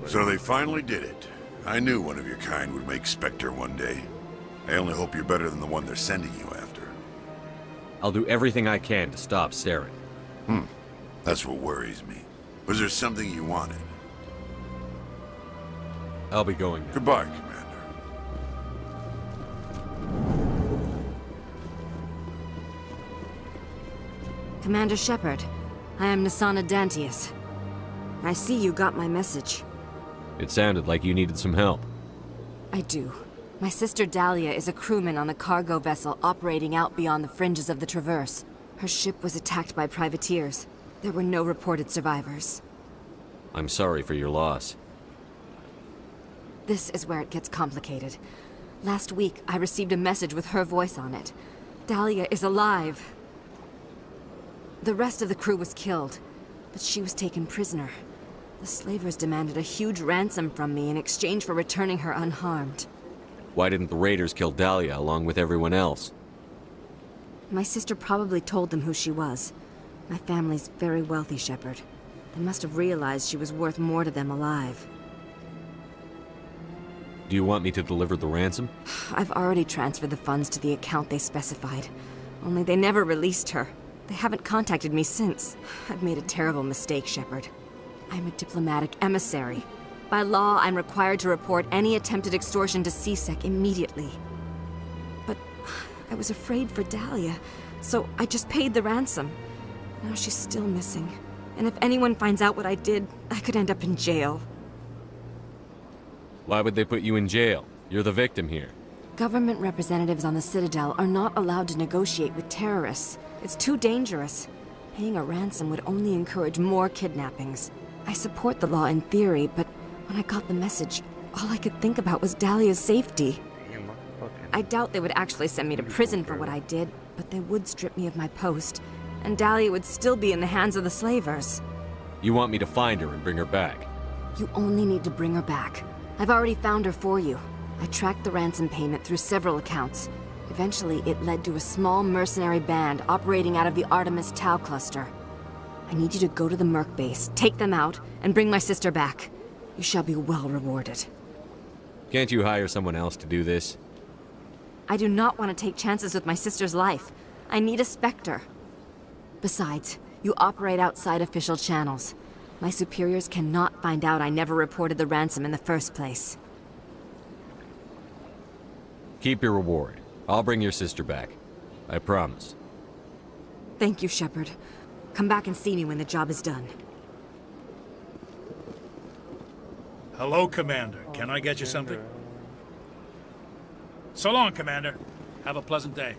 So they finally did it. I knew one of your kind would make Spectre one day. I only hope you're better than the one they're sending you after. I'll do everything I can to stop Saren. That's what worries me. Was there something you wanted? I'll be going now. Goodbye, Commander. Commander Shepard, I am Nasana Dantius. I see you got my message. It sounded like you needed some help. I do. My sister Dahlia is a crewman on a cargo vessel operating out beyond the fringes of the Traverse. Her ship was attacked by privateers. There were no reported survivors. I'm sorry for your loss. This is where it gets complicated. Last week, I received a message with her voice on it. Dahlia is alive. The rest of the crew was killed, but she was taken prisoner. The slavers demanded a huge ransom from me in exchange for returning her unharmed. Why didn't the raiders kill Dahlia along with everyone else? My sister probably told them who she was. My family's very wealthy, Shepard. They must have realized she was worth more to them alive. Do you want me to deliver the ransom? I've already transferred the funds to the account they specified. Only they never released her. They haven't contacted me since. I've made a terrible mistake, Shepard. I'm a diplomatic emissary. By law, I'm required to report any attempted extortion to CSEC immediately. But I was afraid for Dahlia, so I just paid the ransom. Now she's still missing. And if anyone finds out what I did, I could end up in jail. Why would they put you in jail? You're the victim here. Government representatives on the Citadel are not allowed to negotiate with terrorists. It's too dangerous. Paying a ransom would only encourage more kidnappings. I support the law in theory, but when I got the message, all I could think about was Dahlia's safety. I doubt they would actually send me to prison for what I did, but they would strip me of my post, and Dahlia would still be in the hands of the slavers. You want me to find her and bring her back? You only need to bring her back. I've already found her for you. I tracked the ransom payment through several accounts. Eventually, it led to a small mercenary band operating out of the Artemis Tau cluster. I need you to go to the Merc base, take them out, and bring my sister back. You shall be well rewarded. Can't you hire someone else to do this? I do not want to take chances with my sister's life. I need a Spectre. Besides, you operate outside official channels. My superiors cannot find out I never reported the ransom in the first place. Keep your reward. I'll bring your sister back. I promise. Thank you, Shepard. Come back and see me when the job is done. Hello, Commander. Can I get you something? So long, Commander. Have a pleasant day.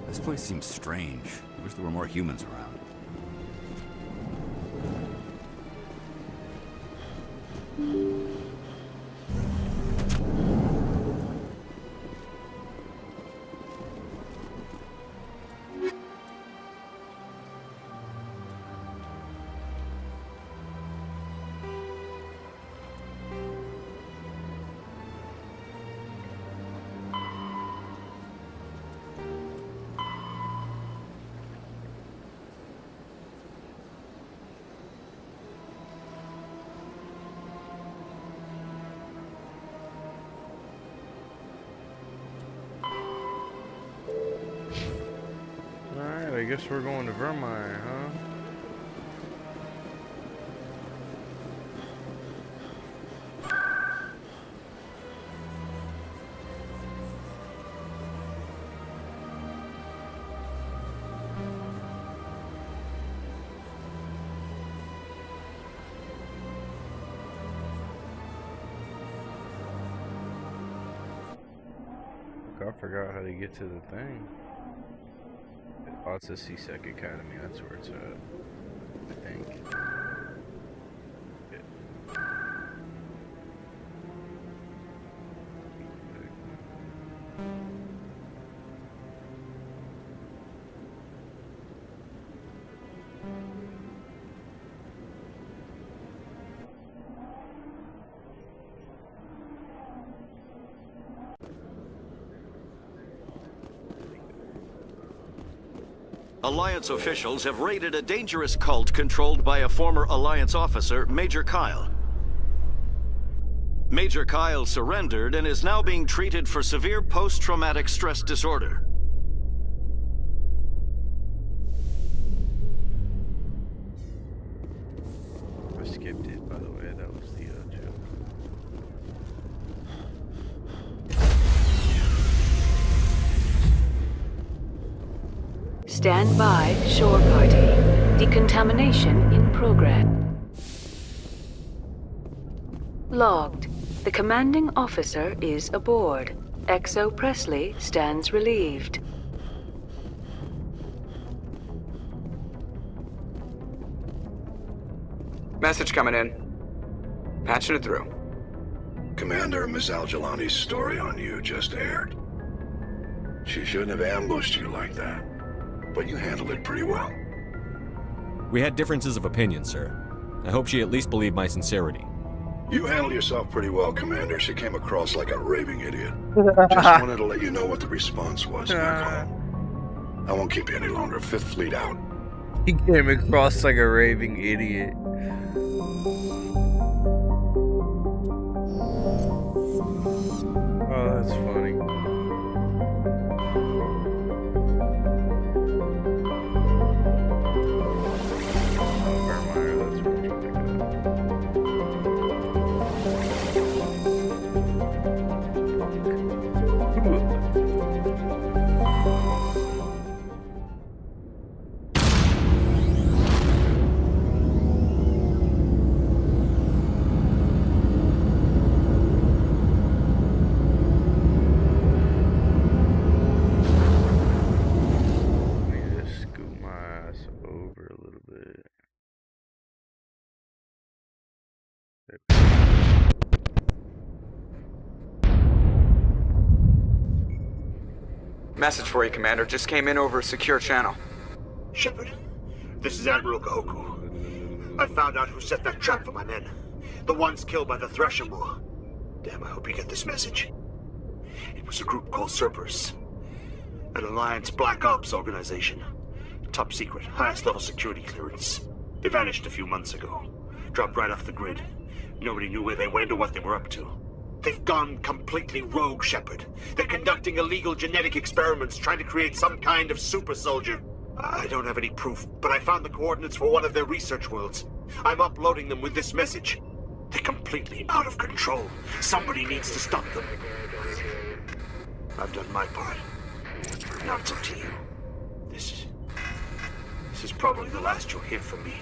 This place seems strange. I wish there were more humans around. I guess we're going to Vermire, huh? I forgot how to get to the thing. Oh, it's the CSEC Academy, that's where it's at, I think. Alliance officials have raided a dangerous cult controlled by a former Alliance officer, Major Kyle. Major Kyle surrendered and is now being treated for severe post-traumatic stress disorder. I skipped it, by the way. That was the joke. Stand by, shore party. Decontamination in progress. Logged. The commanding officer is aboard. XO Presley stands relieved. Message coming in. Patching it through. Commander, Miss Al-Jalani's story on you just aired. She shouldn't have ambushed you like that, but you handled it pretty well. We had differences of opinion, sir. I hope she at least believed my sincerity. You handled yourself pretty well, Commander. She came across like a raving idiot. Just wanted to let you know what the response was back home. I won't keep you any longer. Fifth Fleet out. He came across like a raving idiot. Oh, that's funny. Over a little bit. Message for you, Commander. Just came in over a secure channel. Shepard, this is Admiral Kahoku. I found out who set that trap for my men. The ones killed by the Thresher Maw. Damn, I hope you get this message. It was a group called Cerberus. An Alliance Black Ops organization. Top secret, highest level security clearance. They vanished a few months ago. Dropped right off the grid. Nobody knew where they went or what they were up to. They've gone completely rogue, Shepard. They're conducting illegal genetic experiments, trying to create some kind of super soldier. I don't have any proof, but I found the coordinates for one of their research worlds. I'm uploading them with this message. They're completely out of control. Somebody needs to stop them. I've done my part. Now it's up to you. This is probably the last you'll hear from me.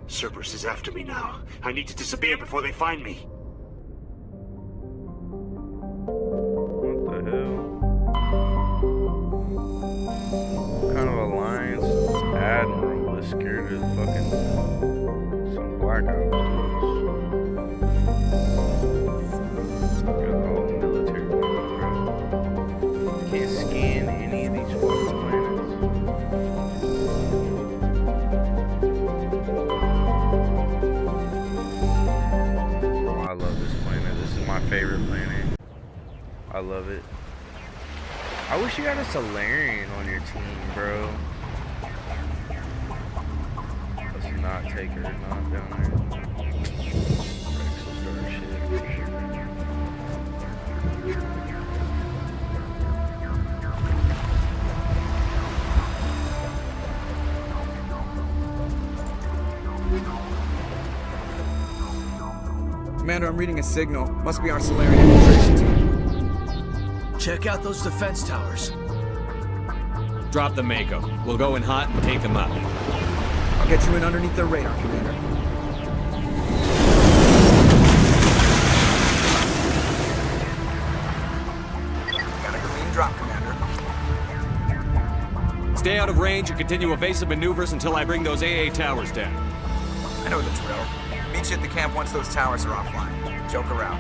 Cerberus is after me now. I need to disappear before they find me. What the hell? What kind of alliance admiral is scared of fucking some black ops dudes? Got the whole military, bro. Can't scan any of these fucking planets. I love this planet. This is my favorite planet. I love it. I wish you had a Salarian on your team, bro. Let's not take her not down there. Rex will start shit for sure. Commander, I'm reading a signal. Must be our Solarian infiltration team. Check out those defense towers. Drop the Mako. We'll go in hot and take them out. I'll get you in underneath their radar, Commander. Got a clean drop, Commander. Stay out of range and continue evasive maneuvers until I bring those AA towers down. I know the drill. Meet you at the camp once those towers are offline. Joke around.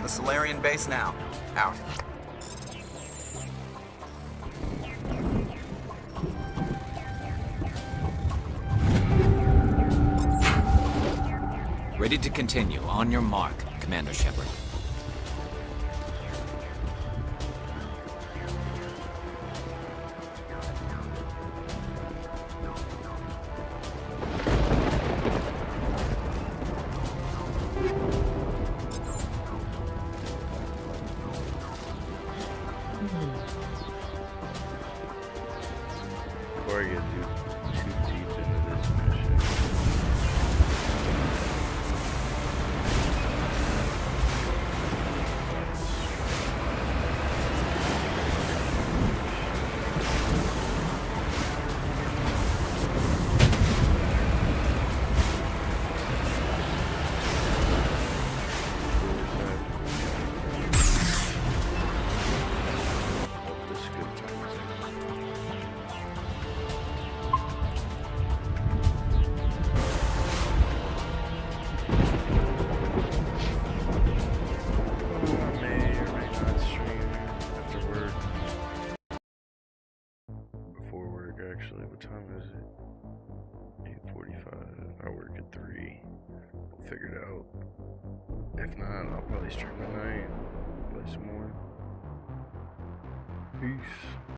the Solarian base now. Out. Ready to continue. On your mark, Commander Shepard. Before I get too deep into this mission. Actually, what time is it? 8:45. I work at 3. I'll figure it out. If not, I'll probably stream tonight. Play some more. Peace.